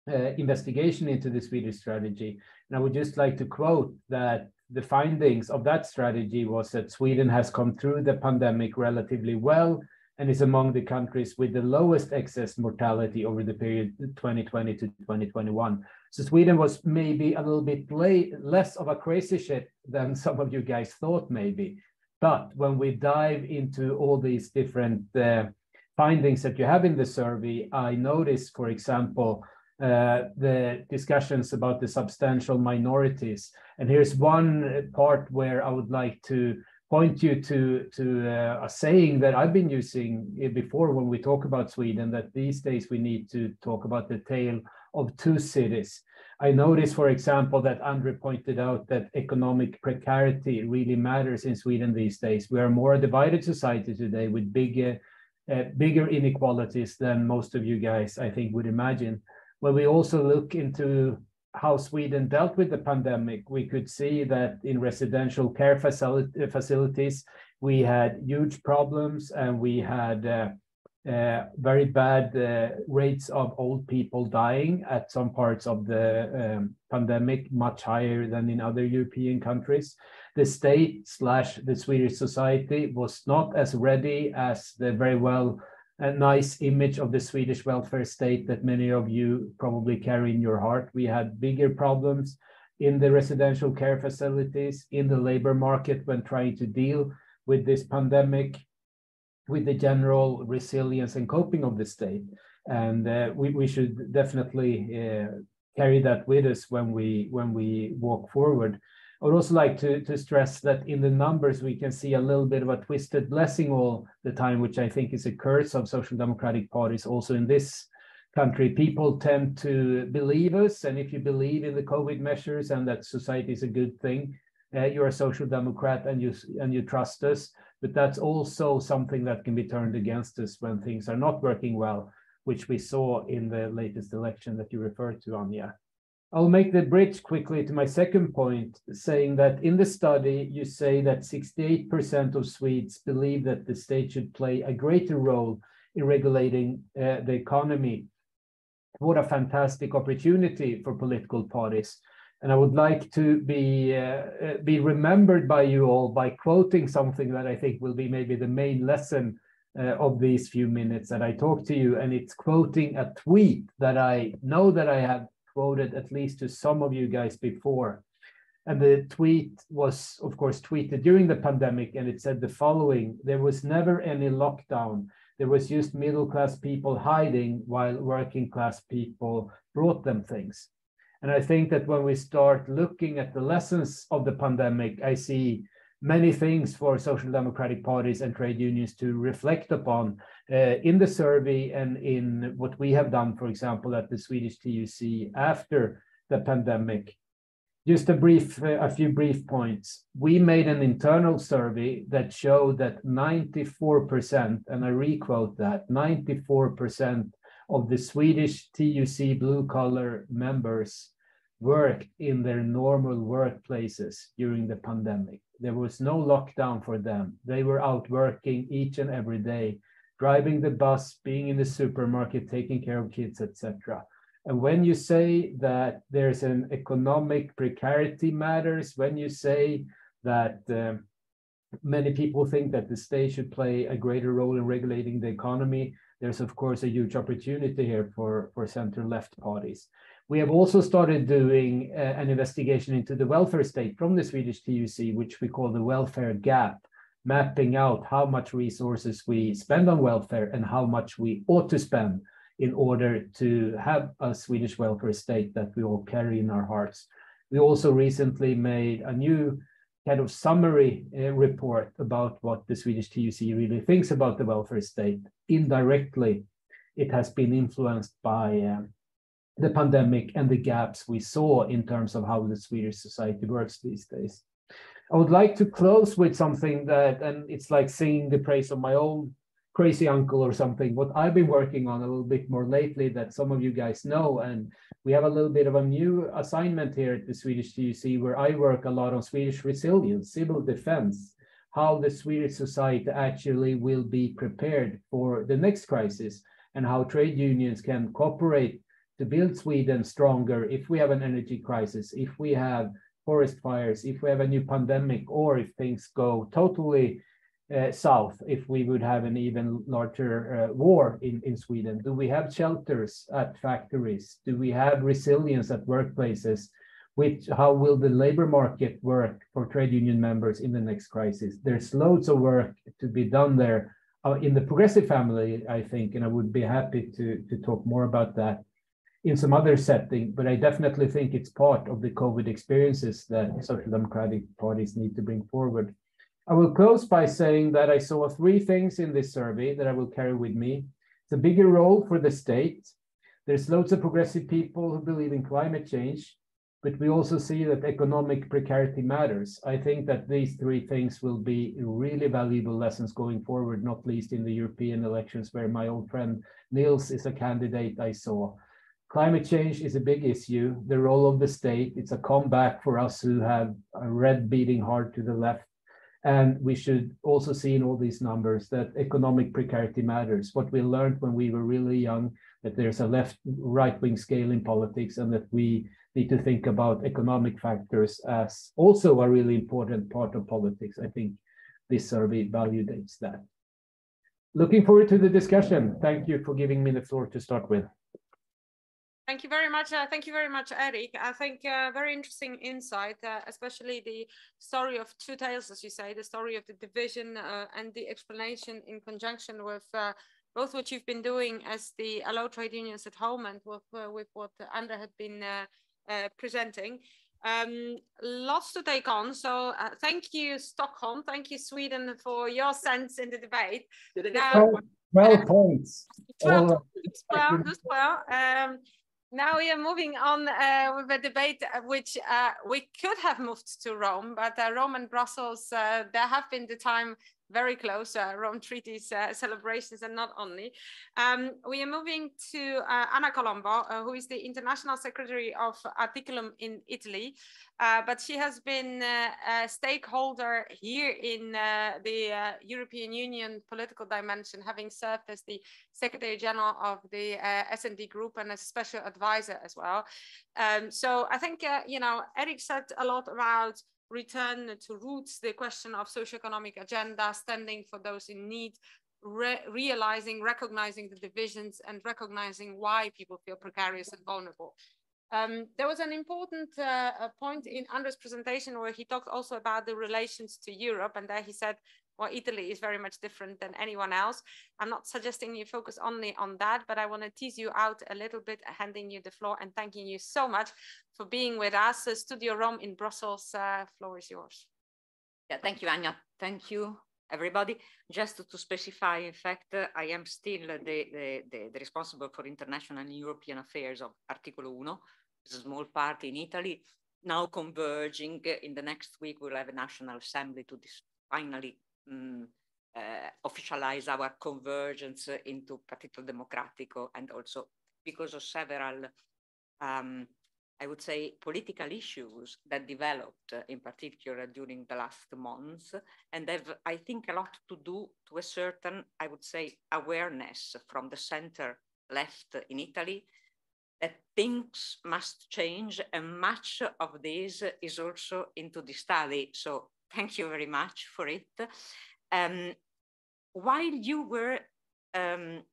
investigation into the Swedish strategy. And I would just like to quote that the findings of that strategy was that Sweden has come through the pandemic relatively well and is among the countries with the lowest excess mortality over the period 2020 to 2021. So Sweden was maybe a little bit less of a crazy shit than some of you guys thought maybe. But when we dive into all these different findings that you have in the survey, I noticed, for example, the discussions about the substantial minorities. And here's one part where I would like to point you to a saying that I've been using before when we talk about Sweden, that these days we need to talk about the tale of two cities. I noticed, for example, that Andre pointed out that economic precarity really matters in Sweden these days. We are more a divided society today with bigger inequalities than most of you guys, I think, would imagine. When we also look into how Sweden dealt with the pandemic, we could see that in residential care facilities, we had huge problems, and we had very bad rates of old people dying at some parts of the pandemic, much higher than in other European countries. The state / the Swedish society was not as ready as the very well a nice image of the Swedish welfare state that many of you probably carry in your heart. We had bigger problems in the residential care facilities, in the labor market when trying to deal with this pandemic, with the general resilience and coping of the state. And we should definitely carry that with us when we walk forward. I would also like to stress that in the numbers, we can see a little bit of a twisted blessing all the time, which I think is a curse of social democratic parties also in this country. People tend to believe us, and if you believe in the COVID measures and that society is a good thing, you're a social democrat and you trust us. But that's also something that can be turned against us when things are not working well, which we saw in the latest election that you referred to, Anja. I'll make the bridge quickly to my second point, saying that in the study, you say that 68% of Swedes believe that the state should play a greater role in regulating the economy. What a fantastic opportunity for political parties. And I would like to be remembered by you all by quoting something that I think will be maybe the main lesson of these few minutes that I talk to you. And it's quoting a tweet that I know that I have quoted at least to some of you guys before. And the tweet was, of course, tweeted during the pandemic, and it said the following: there was never any lockdown. There was just middle-class people hiding while working-class people brought them things. And I think that when we start looking at the lessons of the pandemic, I see many things for social democratic parties and trade unions to reflect upon in the survey and in what we have done, for example, at the Swedish TUC after the pandemic. Just a few brief points. We made an internal survey that showed that 94%, and I requote that, 94% of the Swedish TUC blue-collar members worked in their normal workplaces during the pandemic. There was no lockdown for them. They were out working each and every day, driving the bus, being in the supermarket, taking care of kids, etc. And when you say that there's an economic precarity matters, when you say that many people think that the state should play a greater role in regulating the economy, there's of course a huge opportunity here for center-left parties. We have also started doing an investigation into the welfare state from the Swedish TUC, which we call the welfare gap, mapping out how much resources we spend on welfare and how much we ought to spend in order to have a Swedish welfare state that we all carry in our hearts. We also recently made a new kind of summary report about what the Swedish TUC really thinks about the welfare state. Indirectly, it has been influenced by the pandemic and the gaps we saw in terms of how the Swedish society works these days. I would like to close with something that, and it's like singing the praise of my own crazy uncle or something, what I've been working on a little bit more lately that some of you guys know. And we have a little bit of a new assignment here at the Swedish TUC where I work a lot on Swedish resilience, civil defense, how the Swedish society actually will be prepared for the next crisis and how trade unions can cooperate to build Sweden stronger if we have an energy crisis, if we have forest fires, if we have a new pandemic, or if things go totally south, if we would have an even larger war in Sweden. Do we have shelters at factories? Do we have resilience at workplaces? How will the labor market work for trade union members in the next crisis? There's loads of work to be done there in the progressive family, I think, and I would be happy to talk more about that in some other setting, but I definitely think it's part of the COVID experiences that social democratic parties need to bring forward. I will close by saying that I saw 3 things in this survey that I will carry with me. It's a bigger role for the state. There's loads of progressive people who believe in climate change, but we also see that economic precarity matters. I think that these 3 things will be really valuable lessons going forward, not least in the European elections where my old friend Niels is a candidate I saw. Climate change is a big issue, the role of the state. It's a comeback for us who have a red beating hard to the left. And we should also see in all these numbers that economic precarity matters. What we learned when we were really young, that there's a left-right-wing scale in politics and that we need to think about economic factors as also a really important part of politics. I think this survey validates that. Looking forward to the discussion. Thank you for giving me the floor to start with. Thank you very much. Thank you very much, Eric. I think very interesting insight, especially the story of 2 tales, as you say, the story of the division and the explanation in conjunction with both what you've been doing as the Allo trade unions at home and with what Andre had been presenting. Lots to take on. So thank you, Stockholm. Thank you, Sweden, for your sense in the debate. Now, 12 points. 12 points, well. Now we are moving on with a debate which we could have moved to Rome, but Rome and Brussels, there have been the time very close, Rome Treaties celebrations and not only. We are moving to Anna Colombo, who is the International Secretary of Articulum in Italy, but she has been a stakeholder here in the European Union political dimension, having served as the Secretary General of the S&D Group and as a special advisor as well. So I think, you know, Eric said a lot about return to roots, the question of socioeconomic agenda, standing for those in need, realizing, recognizing the divisions and recognizing why people feel precarious and vulnerable. There was an important point in Andre's presentation where he talked also about the relations to Europe, and there he said, well, Italy is very much different than anyone else. I'm not suggesting you focus only on that, but I want to tease you out a little bit, handing you the floor and thanking you so much for being with us. Studio Rome in Brussels, floor is yours. Yeah, thank you, Anya. Thank you, everybody. Just to specify, in fact, I am still the responsible for international and European affairs of Articolo 1, is a small party in Italy, now converging. In the next week, we'll have a National Assembly to finally officialize our convergence into Partito Democratico, and also because of several, I would say, political issues that developed in particular during the last months, and have, I think, a lot to do to a certain, I would say, awareness from the center left in Italy that things must change, and much of this is also into the study. So thank you very much for it. While you were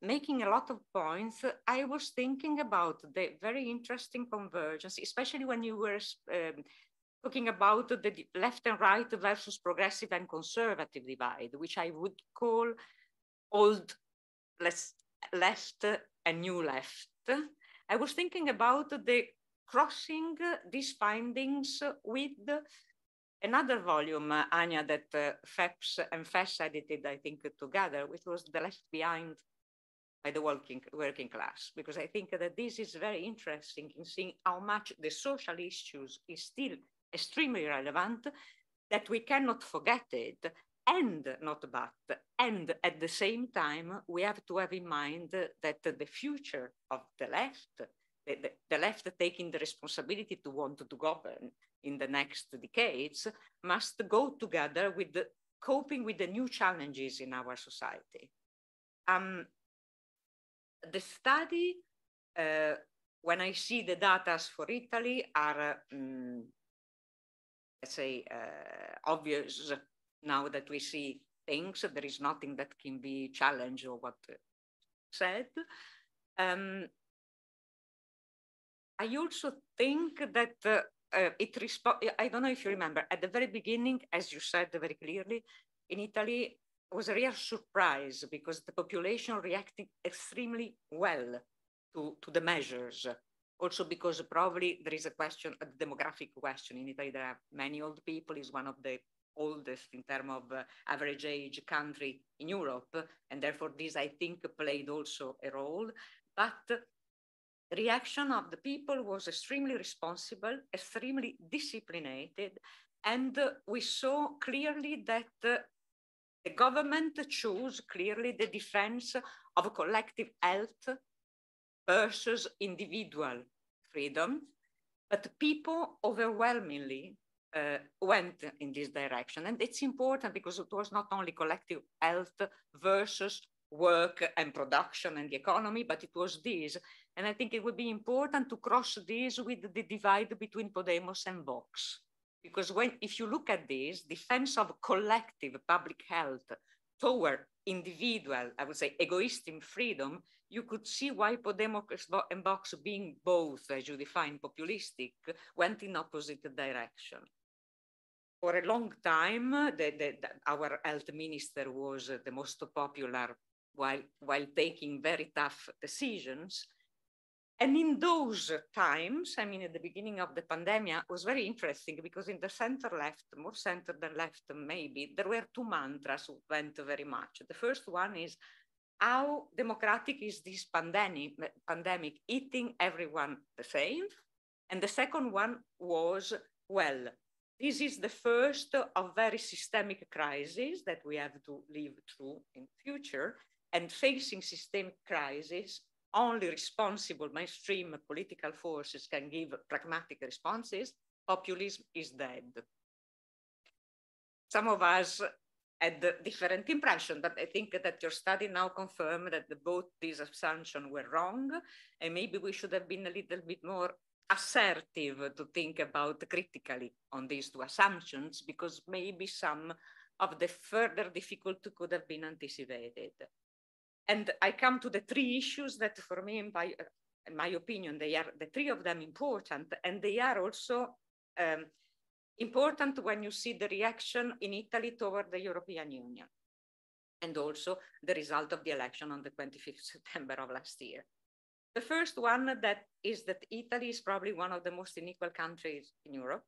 making a lot of points, I was thinking about the very interesting convergence, especially when you were talking about the left and right versus progressive and conservative divide, which I would call old left and new left. I was thinking about the crossing these findings with another volume, Anya, that FEPS and FES edited, I think, together, which was The Left Behind by the working class, because I think that this is very interesting in seeing how much the social issues is still extremely relevant, that we cannot forget it, and at the same time, we have to have in mind that the future of the left, the left taking the responsibility to want to govern in the next decades, must go together with coping with the new challenges in our society. The study, when I see the data for Italy, are, let's say, obvious now that we see things. There is nothing that can be challenged or what said. I also think that I don't know if you remember, at the very beginning, as you said very clearly, in Italy, it was a real surprise because the population reacted extremely well to the measures. Also because probably there is a question, a demographic question. In Italy, there are many old people. It's one of the oldest in terms of average age country in Europe. And therefore, this, I think, played also a role. But the reaction of the people was extremely responsible, extremely disciplined. And we saw clearly that the government chose clearly the defense of collective health versus individual freedom, but people overwhelmingly went in this direction. And it's important because it was not only collective health versus work and production and the economy, but it was this. And I think it would be important to cross this with the divide between Podemos and Vox. Because if you look at this, defense of collective public health toward individual, I would say, egoistic freedom, you could see why Podemos and Vox, being both, as you define, populistic, went in opposite direction. For a long time, our health minister was the most popular while taking very tough decisions. And in those times, I mean, at the beginning of the pandemic, it was very interesting because in the center left, more center than left maybe, there were two mantras who went very much. The first one is, how democratic is this pandemic eating everyone the same? And the second one was, well, this is the first of very systemic crises that we have to live through in the future. And facing systemic crisis, only responsible mainstream political forces can give pragmatic responses. Populism is dead. Some of us had a different impression, but I think that your study now confirmed that both these assumptions were wrong, and maybe we should have been a little bit more assertive to think about critically on these two assumptions, because maybe some of the further difficulty could have been anticipated. And I come to the three issues that for me, in my opinion, they are the three of them important, and they are also important when you see the reaction in Italy toward the European Union, and also the result of the election on the 25th September of last year. The first one that is that Italy is probably one of the most unequal countries in Europe,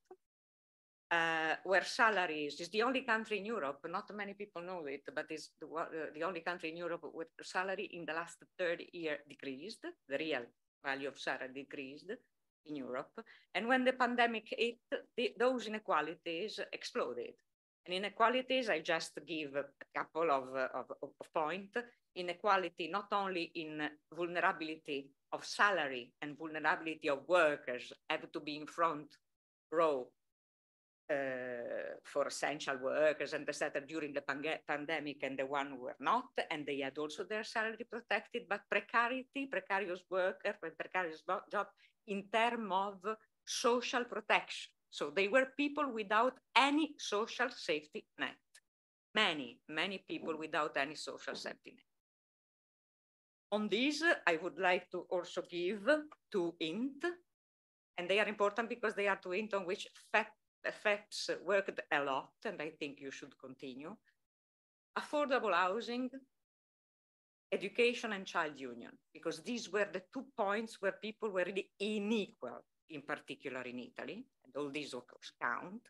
where salaries is the only country in Europe, not many people know it, but is the only country in Europe with salary in the last 30 years decreased, the real value of salary decreased. in Europe. And when the pandemic hit, those inequalities exploded. And inequalities, I just give a couple of points. Inequality not only in vulnerability of salary and vulnerability of workers have to be in front row for essential workers and etc. during the pandemic, and the one who were not, and they had also their salary protected, but precarious worker, precarious job in terms of social protection. So they were people without any social safety net. Many people without any social safety net. On this, I would like to also give 2 hints, and they are important because they are 2 hints on which effects worked a lot, and I think you should continue. Affordable housing, education, and child union, because these were the 2 points where people were really unequal, in particular in Italy, and all these of course count.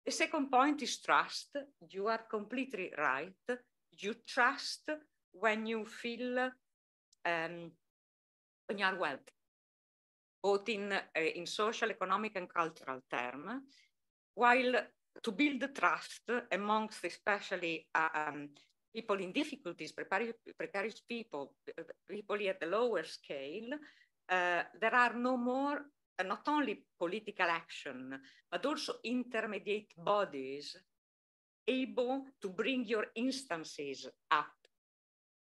The second point is trust. You are completely right. You trust when you feel, when you are wealthy, both in social, economic, and cultural terms, while to build trust amongst especially people in difficulties, precarious people at the lower scale, there are no more, not only political action, but also intermediate bodies able to bring your instances up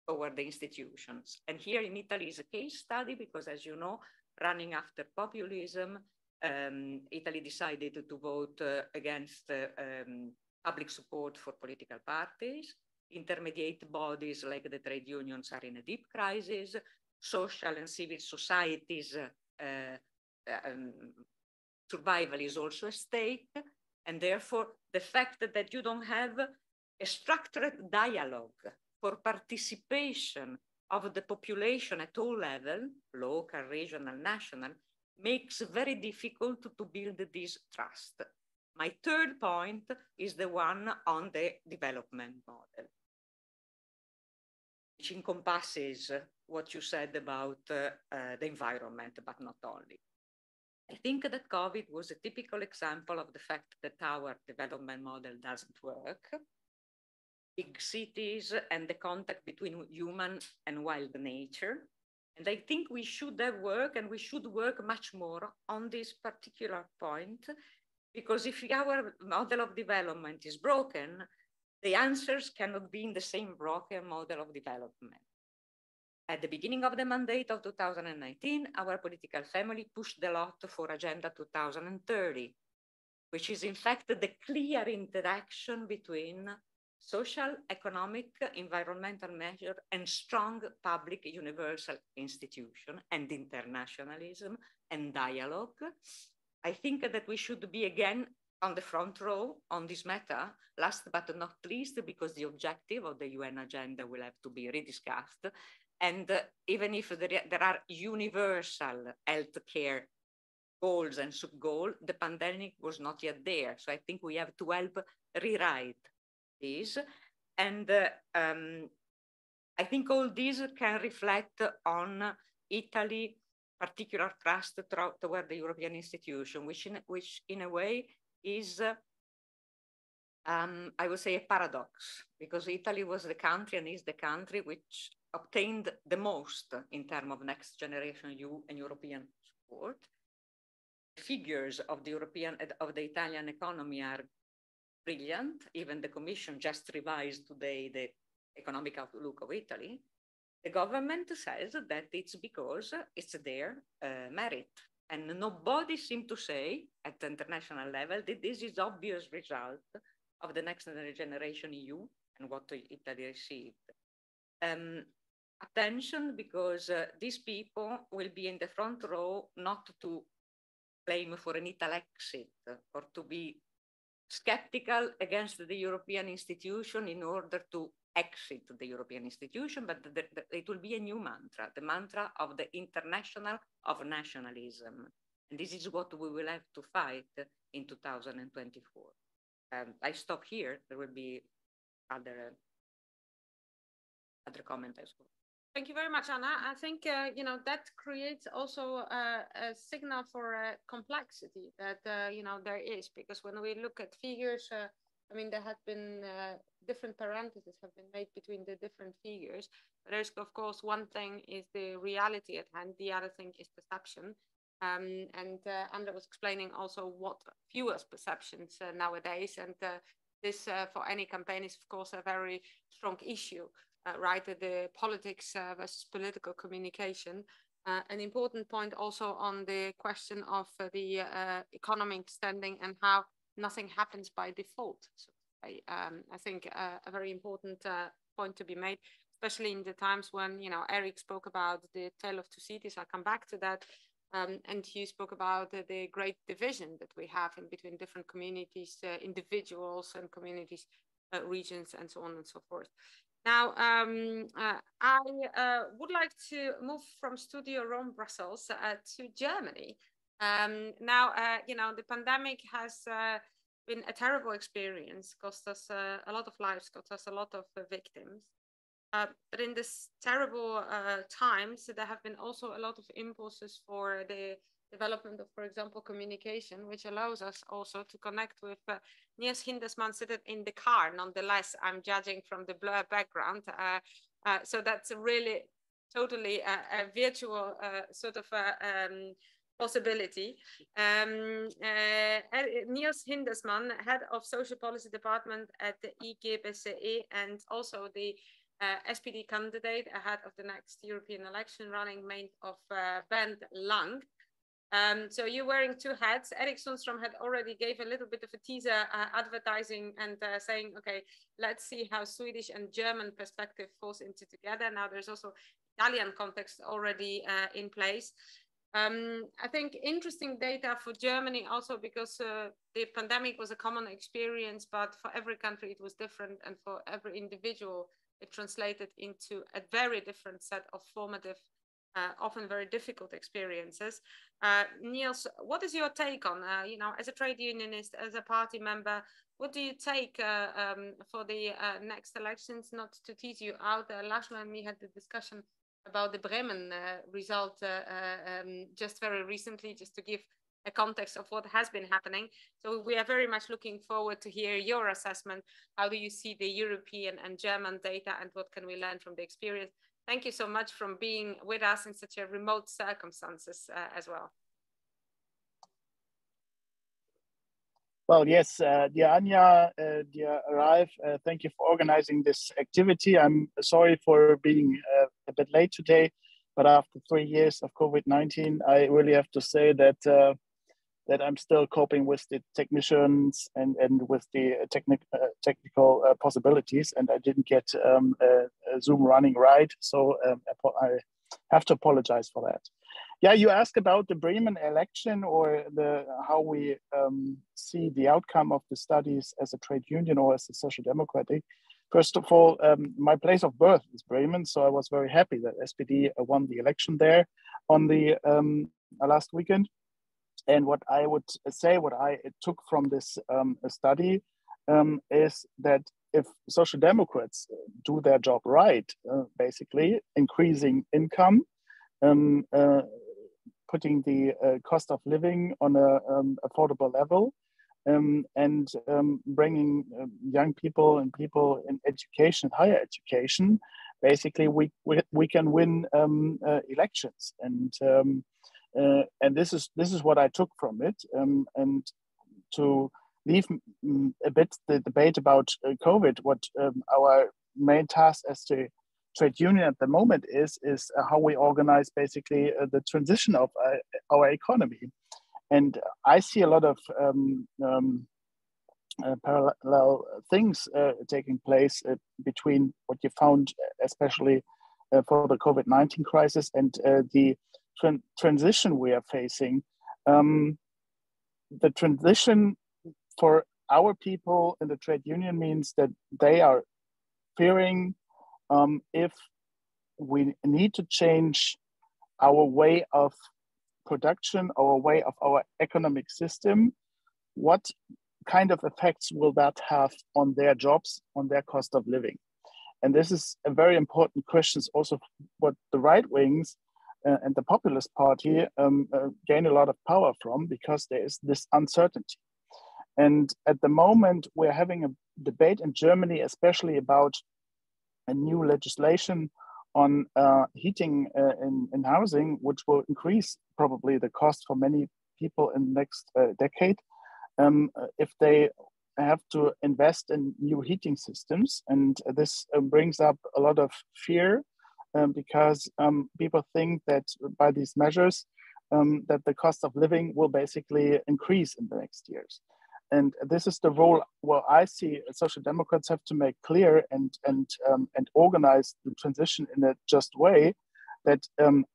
over the institutions. And here in Italy is a case study because, as you know, running after populism, Italy decided to vote against public support for political parties. Intermediate bodies like the trade unions are in a deep crisis. Social and civil societies survival is also at stake. And therefore, the fact that you don't have a structured dialogue for participation of the population at all levels, local, regional, national, makes very difficult to build this trust. My third point is the one on the development model, which encompasses what you said about the environment, but not only. I think that COVID was a typical example of the fact that our development model doesn't work. Big cities and the contact between human and wild nature. And I think we should have work, and we should work much more on this particular point, because if our model of development is broken, the answers cannot be in the same broken model of development. At the beginning of the mandate of 2019, our political family pushed a lot for Agenda 2030, which is in fact the clear interaction between social, economic, environmental measure, and strong public universal institution and internationalism and dialogue. I think that we should be again on the front row on this matter, last but not least, because the objective of the UN agenda will have to be rediscussed. And even if there are universal healthcare goals and sub-goals, the pandemic was not yet there. So I think we have to help rewrite this. And I think all these can reflect on Italy particular trust toward the European institution, which in a way is, I would say, a paradox, because Italy was the country and is the country which obtained the most in terms of next generation EU and European support. The figures of the Italian economy are brilliant. Even the Commission just revised today the economic outlook of Italy. The government says that it's because it's their merit. And nobody seems to say at the international level that this is obvious result of the next generation EU and what Italy received. Attention, because these people will be in the front row not to claim for an Italy exit or to be skeptical against the European institution in order to exit the European institution, but it will be a new mantra, the mantra of the international of nationalism. And this is what we will have to fight in 2024. I stop here. There will be other comment as well. Thank you very much, Anna. I think, you know, that creates also a signal for complexity that, you know, there is, because when we look at figures, I mean, there have been different parentheses have been made between the different figures. But there's, of course, one thing is the reality at hand. The other thing is perception. And Andra was explaining also what fuels perceptions nowadays. And this, for any campaign, is, of course, a very strong issue. Right, the politics versus political communication. An important point also on the question of the economic standing and how nothing happens by default. So I think a very important point to be made, especially in the times when, you know, Eric spoke about the tale of two cities. I'll come back to that. And you spoke about the great division that we have in between different communities, individuals and communities, regions, and so on and so forth. Now, I would like to move from Studio Rome, Brussels, to Germany. Now, you know, the pandemic has been a terrible experience, cost us a lot of lives, cost us a lot of victims. But in this terrible times, there have been also a lot of impulses for the development of, for example, communication, which allows us also to connect with Niels Hindesman sitting in the car. Nonetheless, I'm judging from the blur background. So that's really totally a virtual sort of possibility. Niels Hindesman, head of social policy department at the IGBCE, and also the SPD candidate ahead of the next European election, running mate of Bernd Lang. So you're wearing two hats. Erik Sundström had already gave a little bit of a teaser advertising and saying, okay, let's see how Swedish and German perspective falls into together. Now there's also Italian context already in place. I think interesting data for Germany also because the pandemic was a common experience, but for every country it was different, and for every individual it translated into a very different set of formative, often very difficult experiences. Niels, what is your take on, you know, as a trade unionist, as a party member, what do you take for the next elections? Not to tease you out, Laszlo and me had the discussion about the Bremen result just very recently, just to give a context of what has been happening. So we are very much looking forward to hear your assessment. How do you see the European and German data, and what can we learn from the experience? Thank you so much for being with us in such a remote circumstances as well. Well, yes, dear Anja, dear Ralf, thank you for organizing this activity. I'm sorry for being a bit late today, but after 3 years of COVID-19, I really have to say that that I'm still coping with the technicians and with the technical possibilities, and I didn't get a Zoom running right, so I have to apologize for that. Yeah, you asked about the Bremen election, or how we see the outcome of the studies as a trade union or as a social democratic. First of all, my place of birth is Bremen, so I was very happy that SPD won the election there on the last weekend. And what I would say, what I took from this study is that if social democrats do their job right, basically increasing income, putting the cost of living on a affordable level, and bringing young people and people in education, higher education, basically we can win elections. And this is what I took from it. And to leave a bit the debate about COVID, what our main task as the trade union at the moment is how we organize basically the transition of our economy. And I see a lot of parallel things taking place between what you found, especially for the COVID-19 crisis, and the transition we are facing. The transition for our people in the trade union means that they are fearing if we need to change our way of production, our way of our economic system, what kind of effects will that have on their jobs, on their cost of living? And this is a very important question also what the right wings and the populist party gain a lot of power from, because there is this uncertainty. And at the moment, we're having a debate in Germany, especially about a new legislation on heating in housing, which will increase probably the cost for many people in the next decade if they have to invest in new heating systems. And this brings up a lot of fear because people think that by these measures that the cost of living will basically increase in the next years. And this is the role where I see Social Democrats have to make clear and organize the transition in a just way, that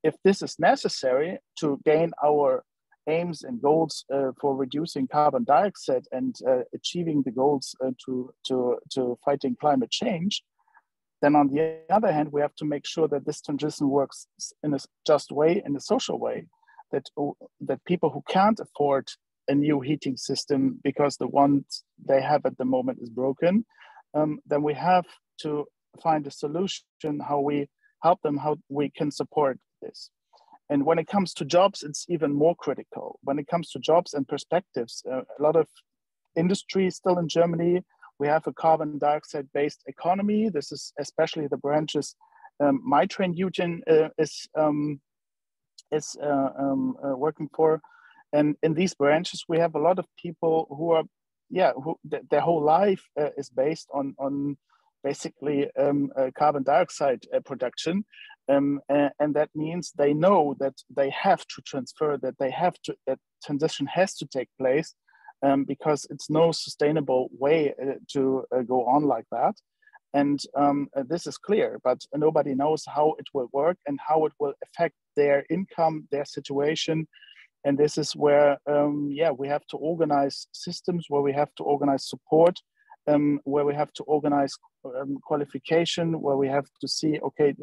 if this is necessary to gain our aims and goals for reducing carbon dioxide and achieving the goals to fighting climate change, then on the other hand, we have to make sure that this transition works in a just way, in a social way, that people who can't afford a new heating system because the one they have at the moment is broken, then we have to find a solution how we help them, how we can support this. And when it comes to jobs, it's even more critical. When it comes to jobs and perspectives, a lot of industry still in Germany, we have a carbon dioxide-based economy. This is especially the branches my trade union is working for. And in these branches, we have a lot of people who are, their whole life is based on basically carbon dioxide production. And that means they know that they have to transfer, that transition has to take place because it's no sustainable way to go on like that. And this is clear, but nobody knows how it will work and how it will affect their income, their situation. And this is where, we have to organize systems, where we have to organize support, where we have to organize qualification, where we have to see, okay,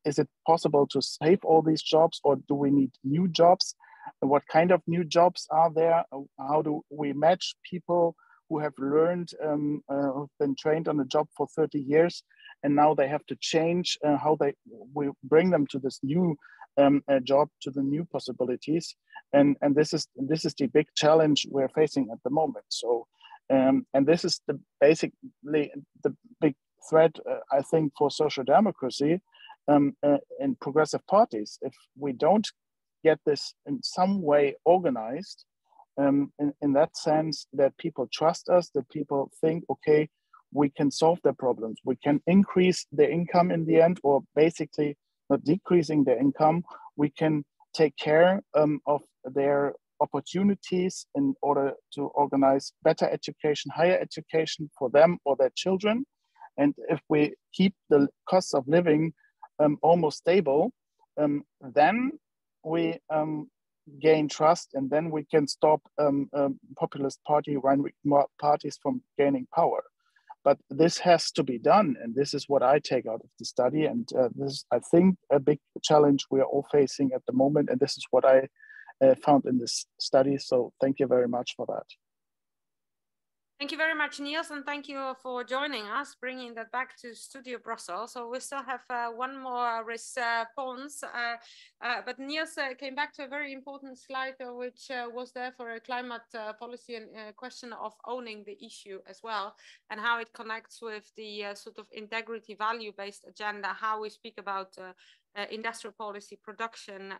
is it possible to save all these jobs, or do we need new jobs? What kind of new jobs are there? How do we match people who have learned, who've been trained on a job for 30 years, and now they have to change how we bring them to this new job, to the new possibilities. And this is the big challenge we're facing at the moment. So, and this is basically the big threat, I think, for social democracy in progressive parties. If we don't get this in some way organized, in that sense, that people trust us, that people think, okay, we can solve their problems, we can increase their income in the end, or basically not decreasing their income, we can take care of their opportunities in order to organize better education, higher education for them or their children. And if we keep the cost of living almost stable, then we gain trust, and then we can stop populist parties from gaining power. But this has to be done, and this is what I take out of the study. And this is, I think, a big challenge we are all facing at the moment, and this is what I found in this study. So thank you very much for that. Thank you very much, Niels, and thank you for joining us, bringing that back to Studio Brussels. So we still have one more response, but Niels came back to a very important slide, which was there for a climate policy and question of owning the issue as well, and how it connects with the sort of integrity value-based agenda, how we speak about industrial policy production,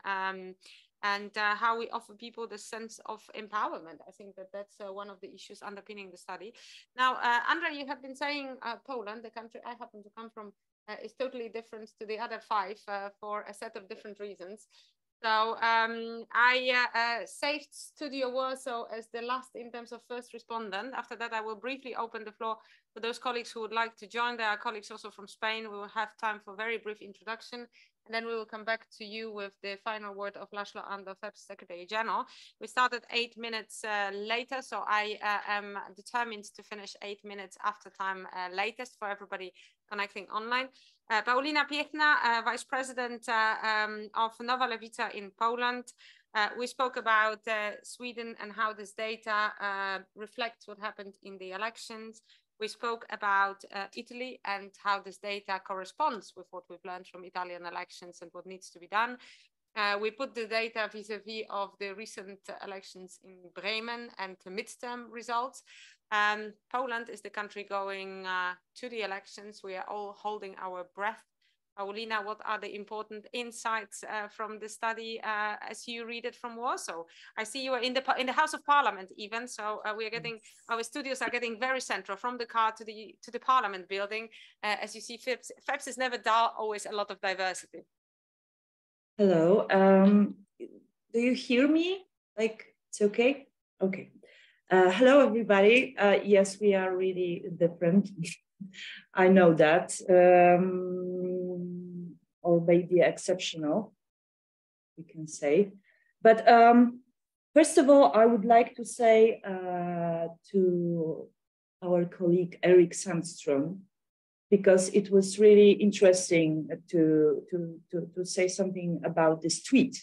and how we offer people the sense of empowerment. I think that's one of the issues underpinning the study. Now, Andrea, you have been saying Poland, the country I happen to come from, is totally different to the other five for a set of different reasons. So I saved Studio Warsaw as the last in terms of first respondent. After that, I will briefly open the floor for those colleagues who would like to join. There are colleagues also from Spain. We will have time for a very brief introduction. And then we will come back to you with the final word of László Andor, FEP's Secretary General. We started 8 minutes later, so I am determined to finish 8 minutes after time latest for everybody connecting online. Paulina Piechna, Vice President of Nowa Lewica in Poland. We spoke about Sweden and how this data reflects what happened in the elections. We spoke about Italy and how this data corresponds with what we've learned from Italian elections and what needs to be done. We put the data vis-a-vis of the recent elections in Bremen and the midterm results. Poland is the country going to the elections. We are all holding our breath. Paulina, what are the important insights from the study as you read it from Warsaw? I see you are in the House of Parliament even, so we are getting, our studios are getting very central from the car to the Parliament building. As you see, FEPS is never dull, always a lot of diversity. Hello, do you hear me? Like, it's okay? Okay. Hello, everybody. Yes, we are really different. I know that, or maybe exceptional, we can say. But first of all, I would like to say to our colleague Erik Sandström, because it was really interesting to say something about this tweet,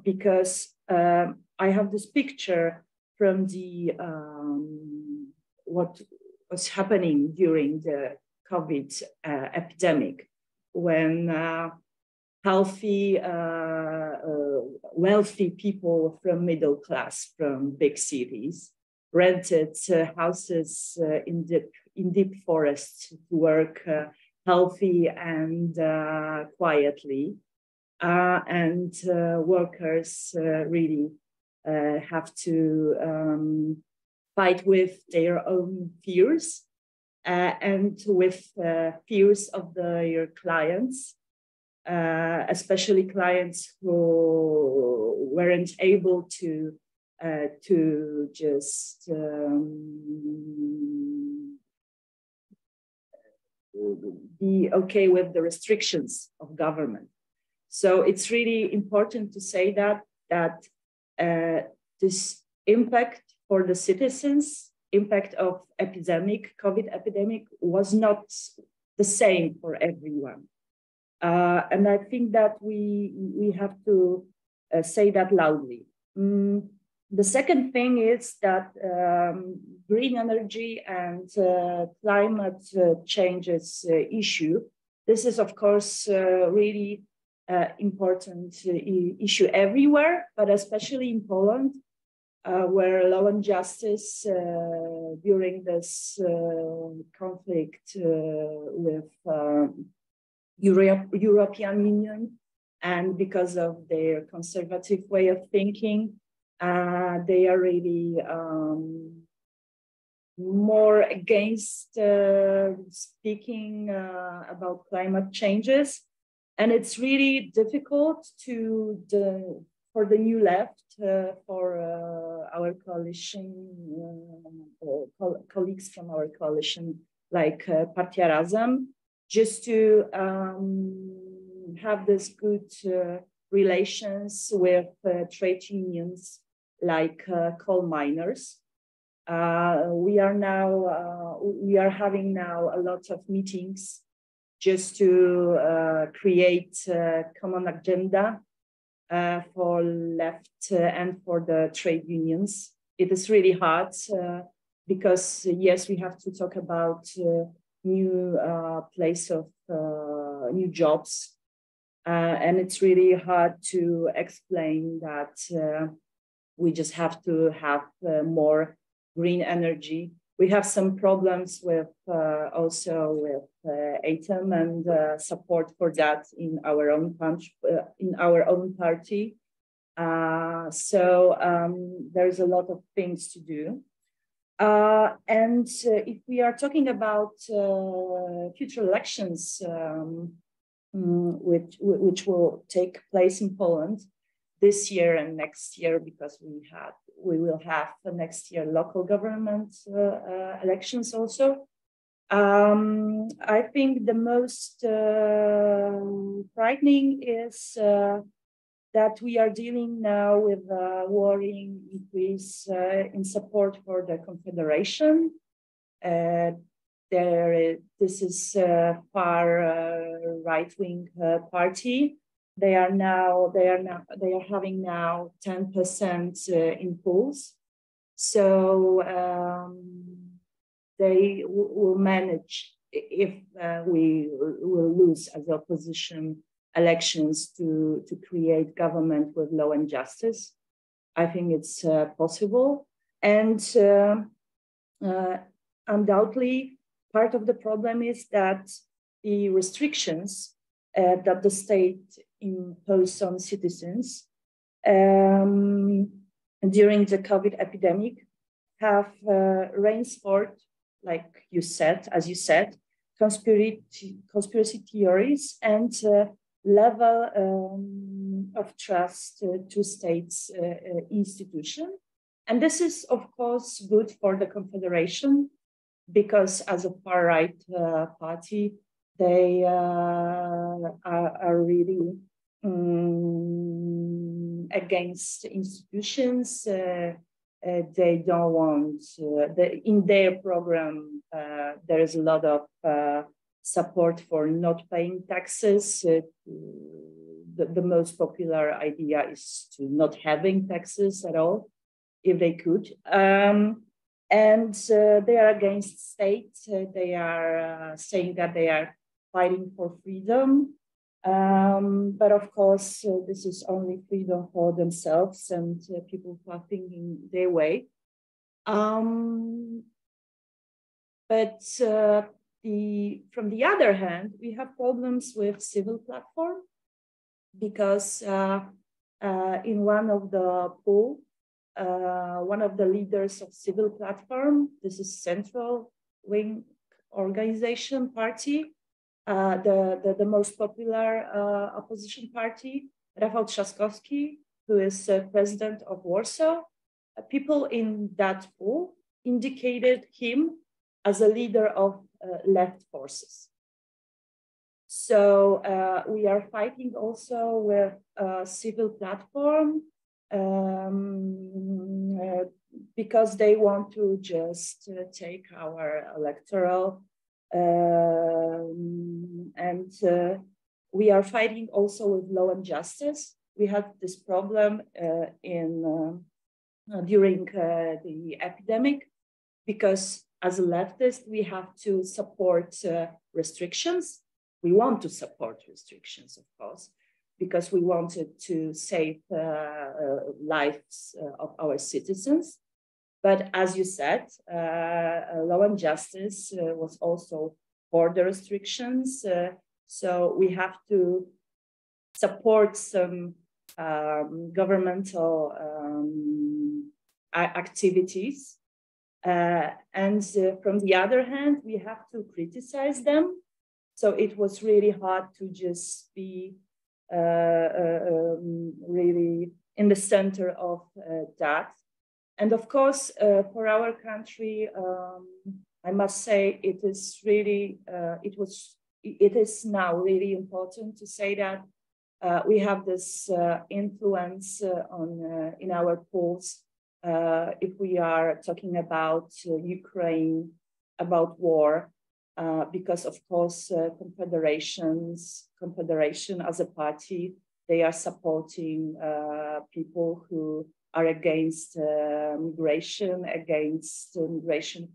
because I have this picture from the what was happening during the COVID epidemic, when healthy, wealthy people from middle class from big cities rented houses in deep forests to work healthy and quietly, and workers really have to fight with their own fears and with fears of their clients, especially clients who weren't able to just be okay with the restrictions of government. So it's really important to say that this impact for the citizens, impact of COVID epidemic was not the same for everyone. And I think that we have to say that loudly. The second thing is that green energy and climate changes issue. This is, of course, really important issue everywhere, but especially in Poland, where law and justice during this conflict with European Union, and because of their conservative way of thinking, they are really more against speaking about climate changes. And it's really difficult for the new left, for our coalition, colleagues from our coalition, like Partia Razem, just to have this good relations with trade unions like coal miners. We are having now a lot of meetings just to create a common agenda for left and for the trade unions. It is really hard because yes, we have to talk about new place of new jobs, and it's really hard to explain that we just have to have more green energy. We have some problems with also with ATOM and support for that in our own country, in our own party. So there's a lot of things to do. And if we are talking about future elections, which will take place in Poland this year and next year, because we will have the next year local government elections also. I think the most frightening is that we are dealing now with a worrying increase in support for the Confederation. This is a far right-wing party. They are having now 10% in polls. So they will manage if we will lose as opposition elections to create government with law and justice. I think it's possible. And undoubtedly, part of the problem is that the restrictions that the state imposed on citizens during the COVID epidemic have reinforced, like you said, as you said, conspiracy theories and level of trust to states institution. And this is, of course, good for the Confederation, because as a far-right party, they are really against institutions. They don't want, in their program, there is a lot of support for not paying taxes. The most popular idea is to not having taxes at all, if they could. And they are against state. They are saying that they are fighting for freedom. But of course, this is only freedom for themselves and people who are thinking their way. But from the other hand, we have problems with civil platform, because in one of the poll, one of the leaders of civil platform, this is central wing organization party, the most popular opposition party, Rafał Trzaskowski, who is president of Warsaw. People in that poll indicated him as a leader of left forces. So we are fighting also with civil platform because they want to just take our electoral and we are fighting also with law and justice. We had this problem during the epidemic, because as a leftist, we have to support restrictions. We want to support restrictions, of course, because we wanted to save lives of our citizens. But as you said, law and justice was also for the restrictions. So we have to support some governmental activities. And from the other hand, we have to criticize them. So it was really hard to just be really in the center of that. And of course, for our country, I must say it is really, it is now really important to say that we have this influence in our polls. If we are talking about Ukraine, about war, because of course, Confederation as a party, they are supporting people who are against migration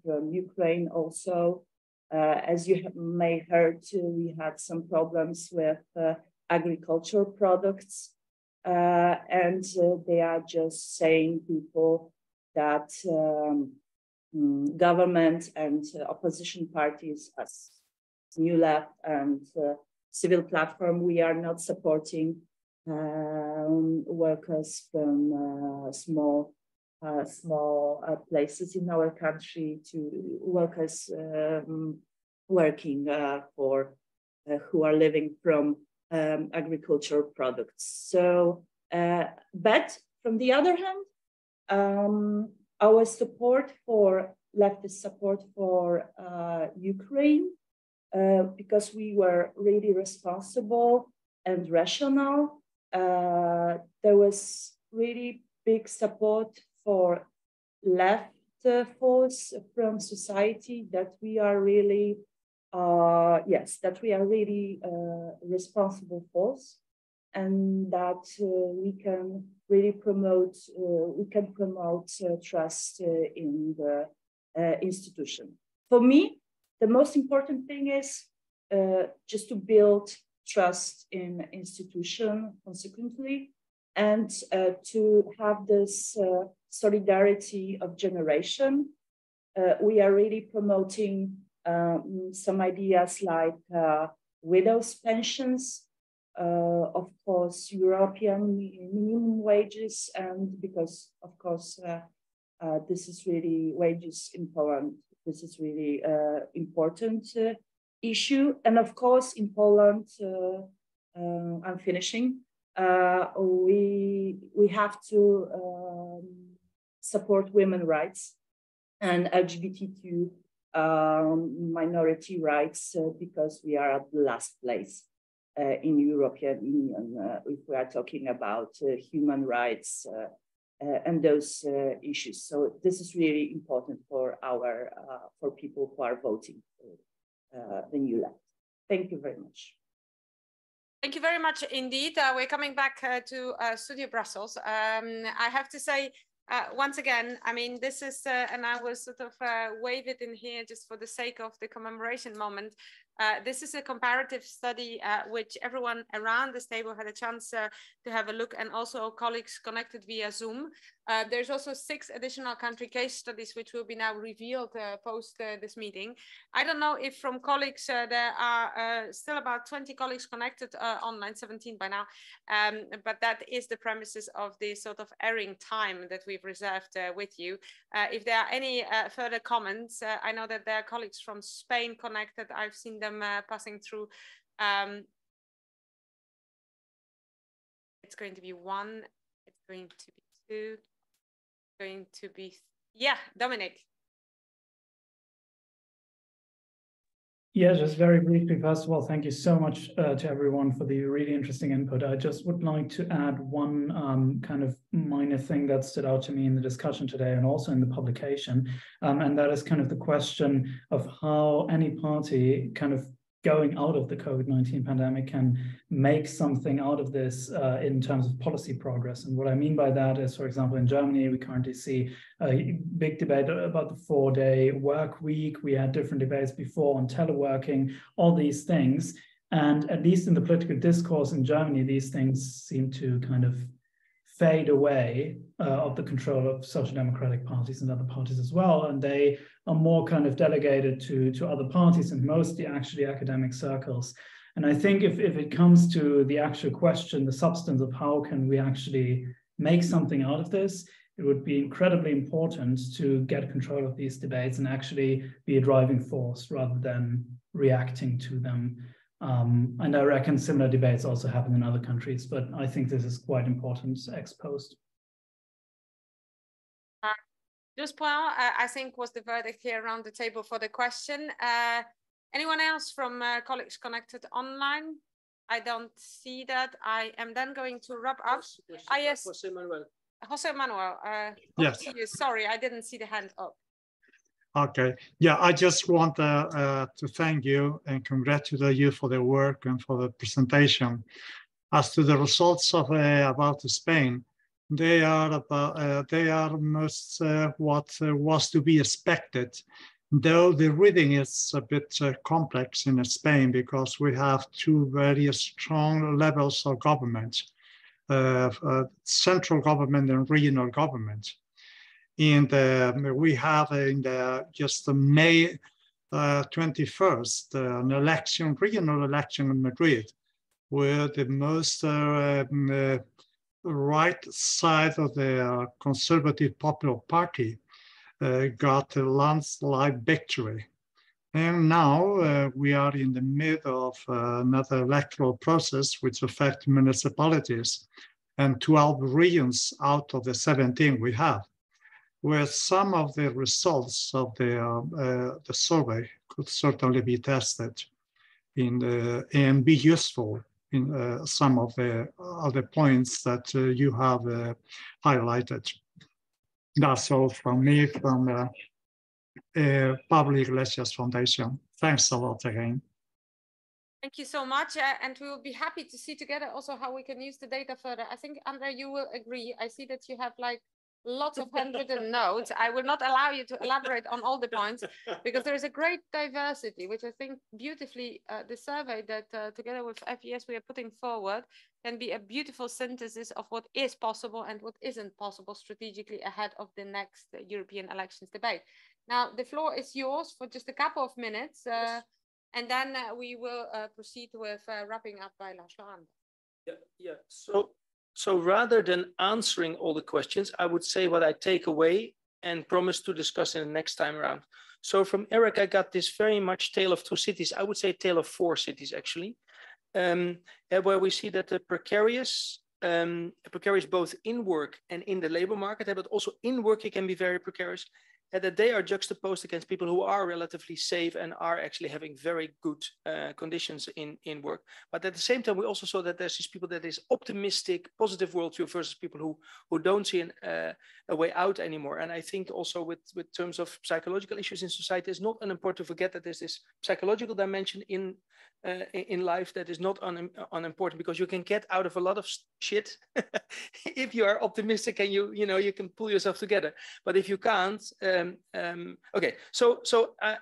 from Ukraine also. As you may heard, we had some problems with agricultural products. And they are just saying people that government and opposition parties as New Left and Civil Platform, we are not supporting workers from small places in our country, to workers working for who are living from agricultural products. So, but from the other hand, our support for leftist support for Ukraine, because we were really responsible and rational. There was really big support for left force from society, that we are really, that we are really responsible force, and that we can really promote, trust in the institution. For me, the most important thing is just to build trust in institution consequently, and to have this solidarity of generation. We are really promoting some ideas like widows' pensions, of course, European minimum wages, and because, of course, this is really wages in Poland. This is really important issue. And of course, in Poland, I'm finishing, we have to support women's rights and LGBTQ minority rights because we are at the last place in European Union if we are talking about human rights and those issues. So this is really important for our for people who are voting for the new left. Thank you very much. Thank you very much indeed. We're coming back to Studio Brussels. I have to say, once again, I mean, this is, and I will sort of wave it in here just for the sake of the commemoration moment. This is a comparative study which everyone around this table had a chance to have a look, and also colleagues connected via Zoom. There's also 6 additional country case studies which will be now revealed post this meeting. I don't know if from colleagues there are still about 20 colleagues connected online, 17 by now, but that is the premises of the sort of airing time that we've reserved with you. If there are any further comments, I know that there are colleagues from Spain connected. I've seen them passing through. It's going to be 1, it's going to be 2, going to be, yeah, Dominic. Yeah, just very briefly, first of all, thank you so much to everyone for the really interesting input. I just would like to add one kind of minor thing that stood out to me in the discussion today and also in the publication, and that is kind of the question of how any party kind of going out of the COVID-19 pandemic can make something out of this in terms of policy progress. And what I mean by that is, for example, in Germany, we currently see a big debate about the 4-day work week. We had different debates before on teleworking, all these things. And at least in the political discourse in Germany, these things seem to kind of fade away of the control of social democratic parties and other parties as well. And they are more kind of delegated to other parties and mostly actually academic circles. And I think if it comes to the actual question, the substance of how can we actually make something out of this, it would be incredibly important to get control of these debates and actually be a driving force rather than reacting to them. And I reckon similar debates also happen in other countries, but I think this is quite important ex post. Just Paul, I think was the verdict here around the table for the question. Anyone else from colleagues connected online? I don't see that. I am then going to wrap up. Yes, Jose Manuel. Jose Manuel, yes. Sorry, I didn't see the hand up. Okay, yeah, I just want to thank you and congratulate you for the work and for the presentation. As to the results of about Spain, they are most what was to be expected, though the reading is a bit complex in Spain because we have 2 very strong levels of government, central government and regional government. And we have in just May 21st, an election, regional election in Madrid, where the most right side of the Conservative Popular Party got a landslide victory. And now we are in the middle of another electoral process which affects municipalities and 12 regions out of the 17 we have, where some of the results of the survey could certainly be tested and be useful in some of the other points that you have highlighted. That's all from me, from Pablo Iglesias Foundation. Thanks a lot again. Thank you so much. And we will be happy to see together also how we can use the data further. I think, Andrea, you will agree. I see that you have like lots of handwritten notes. I will not allow you to elaborate on all the points because there is a great diversity, which I think beautifully the survey that together with FES we are putting forward can be a beautiful synthesis of what is possible and what isn't possible strategically ahead of the next European elections debate. Now, the floor is yours for just a couple of minutes, Yes. and then we will proceed with wrapping up by László Andor. Yeah. So rather than answering all the questions, I would say what I take away and promise to discuss in the next time around. So from Eric, I got this very much tale of two cities. I would say tale of four cities, actually, where we see that the precarious both in work and in the labor market, but also in work, it can be very precarious. And that they are juxtaposed against people who are relatively safe and are actually having very good conditions in work. But at the same time, we also saw that there's these people that is optimistic, positive worldview versus people who don't see a way out anymore. And I think also with terms of psychological issues in society, it's not unimportant to forget that there's this psychological dimension in life that is not unimportant, because you can get out of a lot of shit if you are optimistic and you can pull yourself together. But if you can't, okay. So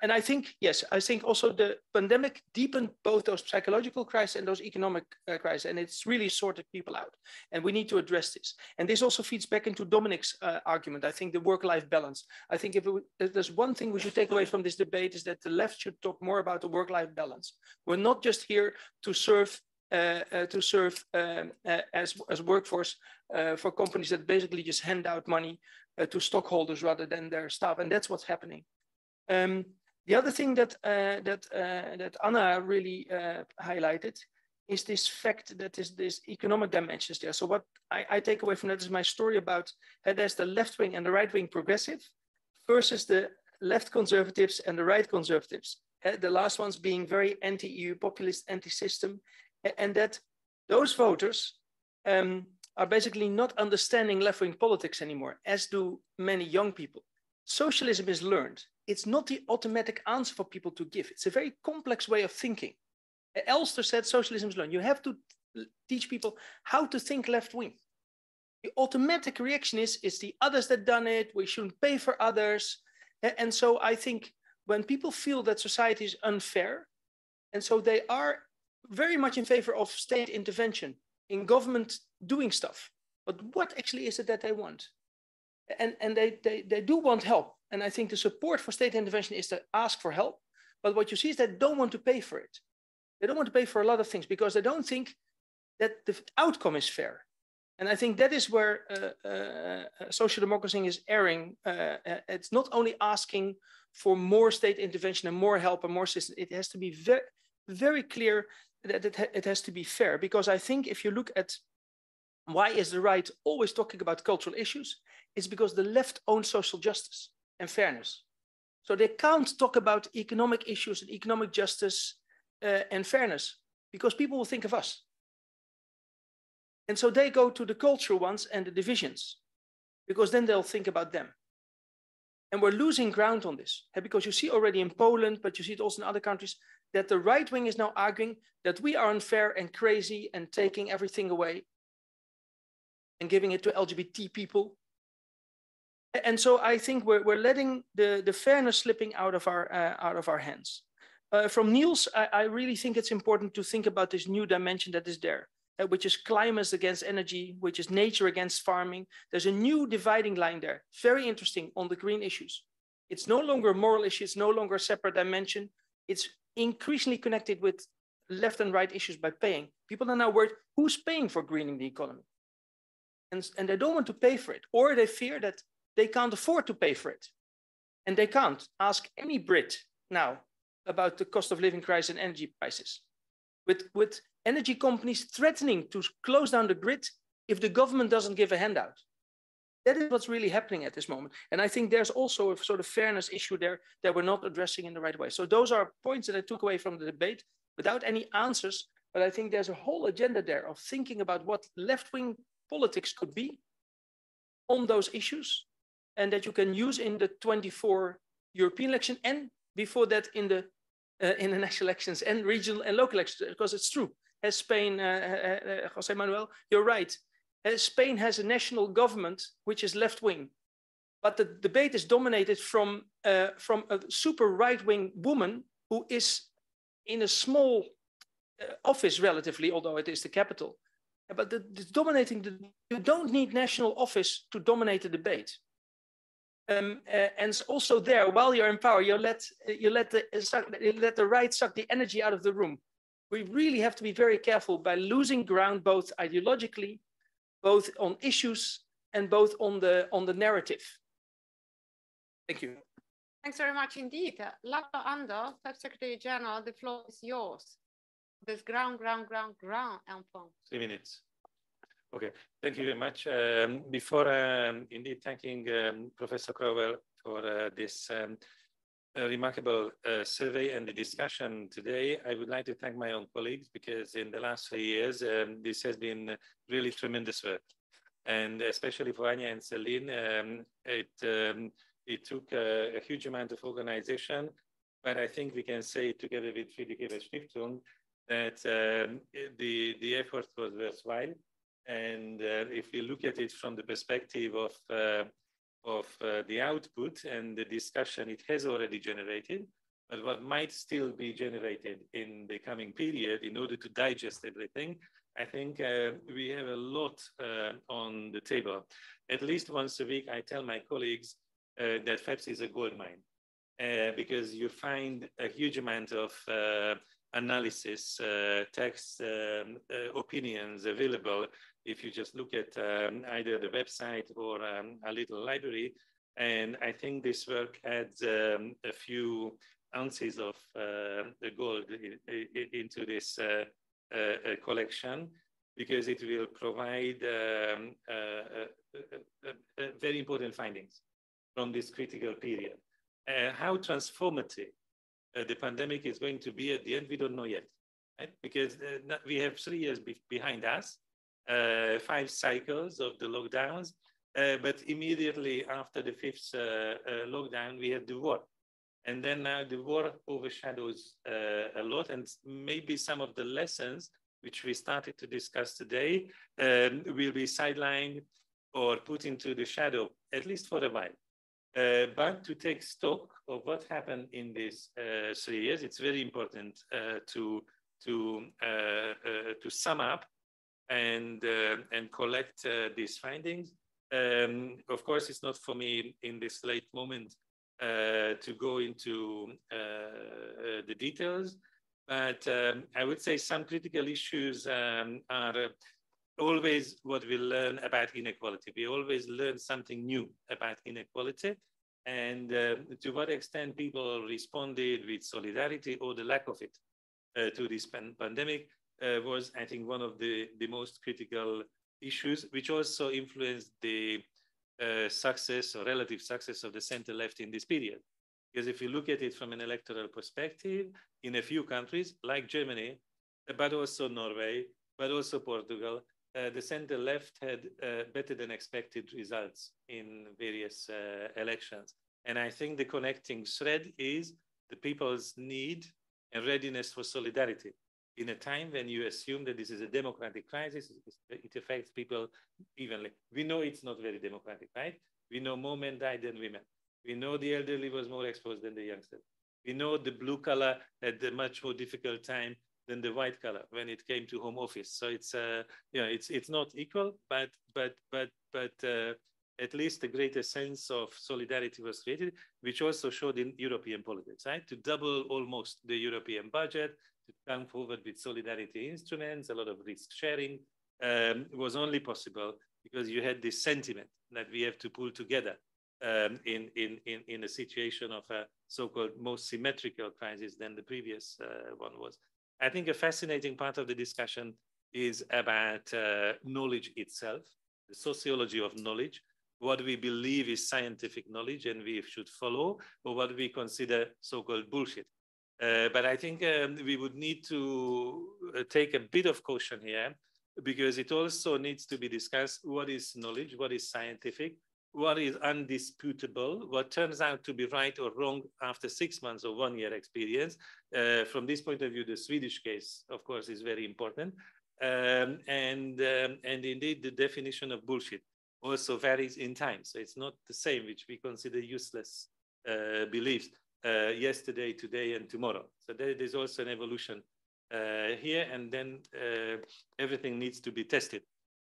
and I think, yes, I think also the pandemic deepened both those psychological crises and those economic crises, and it's really sorted people out. And we need to address this. And this also feeds back into Dominic's argument. I think the work-life balance. I think if there's one thing we should take away from this debate is that the left should talk more about the work-life balance. We're not just here to serve as workforce for companies that basically just hand out money to stockholders rather than their staff, and that's what's happening. The other thing that Anna really highlighted is this fact that there's economic dimensions there. So what I take away from that is my story about there's the left wing and the right wing progressive versus the left conservatives and the right conservatives. The last ones being very anti-EU, populist, anti-system, and that those voters are basically not understanding left-wing politics anymore, as do many young people. Socialism is learned. It's not the automatic answer for people to give. It's a very complex way of thinking. Elster said socialism is learned. You have to teach people how to think left-wing. The automatic reaction is it's the others that done it, we shouldn't pay for others. And so I think when people feel that society is unfair, and so they are very much in favor of state intervention, in government doing stuff, but what actually is it that they want? And they do want help. And I think the support for state intervention is to ask for help. But what you see is they don't want to pay for it. They don't want to pay for a lot of things because they don't think that the outcome is fair. And I think that is where social democracy is erring. It's not only asking for more state intervention and more help and more systems. It has to be very, very clear that it has to be fair. Because I think if you look at why is the right always talking about cultural issues, it's because the left owns social justice and fairness. So they can't talk about economic issues and economic justice and fairness because people will think of us. And so they go to the cultural ones and the divisions because then they'll think about them. And we're losing ground on this because you see already in Poland, but you see it also in other countries, that the right wing is now arguing that we are unfair and crazy and taking everything away and giving it to LGBT people. And so I think we're letting the fairness slipping out of our hands. From Niels, I really think it's important to think about this new dimension that is there, which is climate against energy, which is nature against farming. There's a new dividing line there. Very interesting on the green issues. It's no longer a moral issue. It's no longer a separate dimension. It's increasingly connected with left and right issues by paying. People are now worried, who's paying for greening the economy? And they don't want to pay for it, or they fear that they can't afford to pay for it. And they can't ask any Brit now about the cost of living crisis and energy prices. With energy companies threatening to close down the grid if the government doesn't give a handout. That is what's really happening at this moment. And I think there's also a sort of fairness issue there that we're not addressing in the right way. So those are points that I took away from the debate without any answers, but I think there's a whole agenda there of thinking about what left-wing politics could be on those issues, and that you can use in the 24 European election and before that in the national elections and regional and local elections, because it's true. As Spain, Jose Manuel, you're right. Spain has a national government which is left-wing, but the debate is dominated from a super right-wing woman who is in a small office relatively, although it is the capital. But you don't need national office to dominate the debate. And also there, while you're in power, you let the right suck the energy out of the room. We really have to be very careful by losing ground, both ideologically, both on issues, and both on the narrative. Thank you. Thanks very much indeed. Lalo Andor, First Secretary General, the floor is yours. There's ground, enfant. 3 minutes. Okay, thank you very much. Before indeed thanking Professor Crowell for this remarkable survey and the discussion today, I would like to thank my own colleagues, because in the last 3 years, this has been really tremendous work. And especially for Anja and Celine, it took a huge amount of organization, but I think we can say together with Friedrich Ebert Stiftung that the effort was worthwhile. And if we look at it from the perspective of the output and the discussion it has already generated, but what might still be generated in the coming period in order to digest everything, I think we have a lot on the table. At least once a week, I tell my colleagues that FEPS is a gold mine, because you find a huge amount of analysis, text, opinions available if you just look at either the website or a little library. And I think this work adds a few ounces of the gold into this collection, because it will provide very important findings from this critical period. How transformative the pandemic is going to be at the end, we don't know yet, right? Because we have 3 years behind us, 5 cycles of the lockdowns, but immediately after the 5th lockdown, we had the war. And then now the war overshadows a lot, and maybe some of the lessons which we started to discuss today will be sidelined or put into the shadow, at least for a while. But to take stock of what happened in these 3 years, it's very important to sum up and collect these findings. Of course, it's not for me in this late moment to go into the details, but I would say some critical issues are always what we learn about inequality. We always learn something new about inequality, and to what extent people responded with solidarity or the lack of it to this pandemic was, I think, one of the most critical issues, which also influenced the success or relative success of the center left in this period. Because if you look at it from an electoral perspective, in a few countries like Germany, but also Norway, but also Portugal, the center left had better than expected results in various elections. And I think the connecting thread is the people's need and readiness for solidarity. In a time when you assume that this is a democratic crisis, it affects people evenly. We know it's not very democratic, right? We know more men died than women. We know the elderly was more exposed than the youngsters. We know the blue collar had a much more difficult time than the white collar when it came to home office. So it's it's not equal, but at least a greater sense of solidarity was created, which also showed in European politics, right? To double almost the European budget, to come forward with solidarity instruments, a lot of risk sharing was only possible because you had this sentiment that we have to pull together in a situation of a so-called more symmetrical crisis than the previous one was. I think a fascinating part of the discussion is about knowledge itself, the sociology of knowledge, what we believe is scientific knowledge and we should follow, or what we consider so-called bullshit. But I think we would need to take a bit of caution here, because it also needs to be discussed what is knowledge, what is scientific, what is undisputable, what turns out to be right or wrong after 6 months or 1 year experience. From this point of view, the Swedish case, of course, is very important. And indeed, the definition of bullshit also varies in time. So it's not the same, which we consider useless beliefs yesterday, today, and tomorrow. So there's also an evolution here, and then everything needs to be tested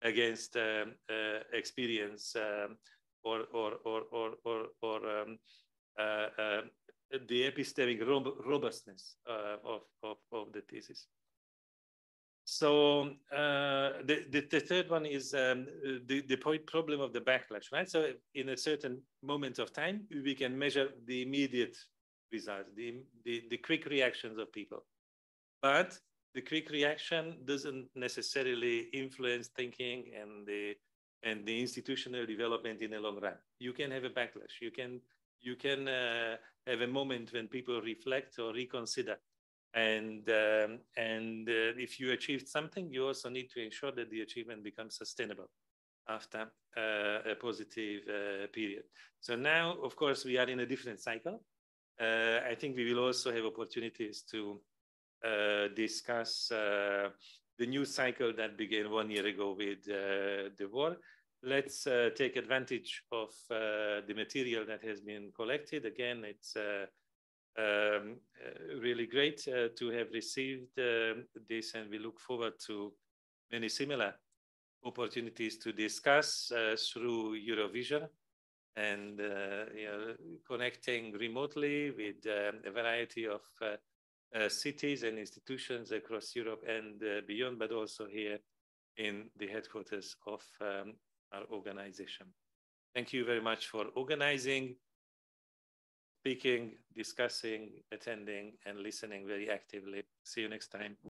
against experience or the epistemic robustness of the thesis. So the third one is the problem of the backlash, right? So in a certain moment of time, we can measure the immediate results, the quick reactions of people. But the quick reaction doesn't necessarily influence thinking and the institutional development in the long run. You can have a backlash. You can have a moment when people reflect or reconsider. And if you achieved something, you also need to ensure that the achievement becomes sustainable after a positive period. So now, of course, we are in a different cycle. I think we will also have opportunities to discuss the new cycle that began 1 year ago with the war. Let's take advantage of the material that has been collected. Again, it's really great to have received this, and we look forward to many similar opportunities to discuss through Eurovision and connecting remotely with a variety of cities and institutions across Europe and beyond, but also here in the headquarters of our organization. Thank you very much for organizing, speaking, discussing, attending, and listening very actively. See you next time.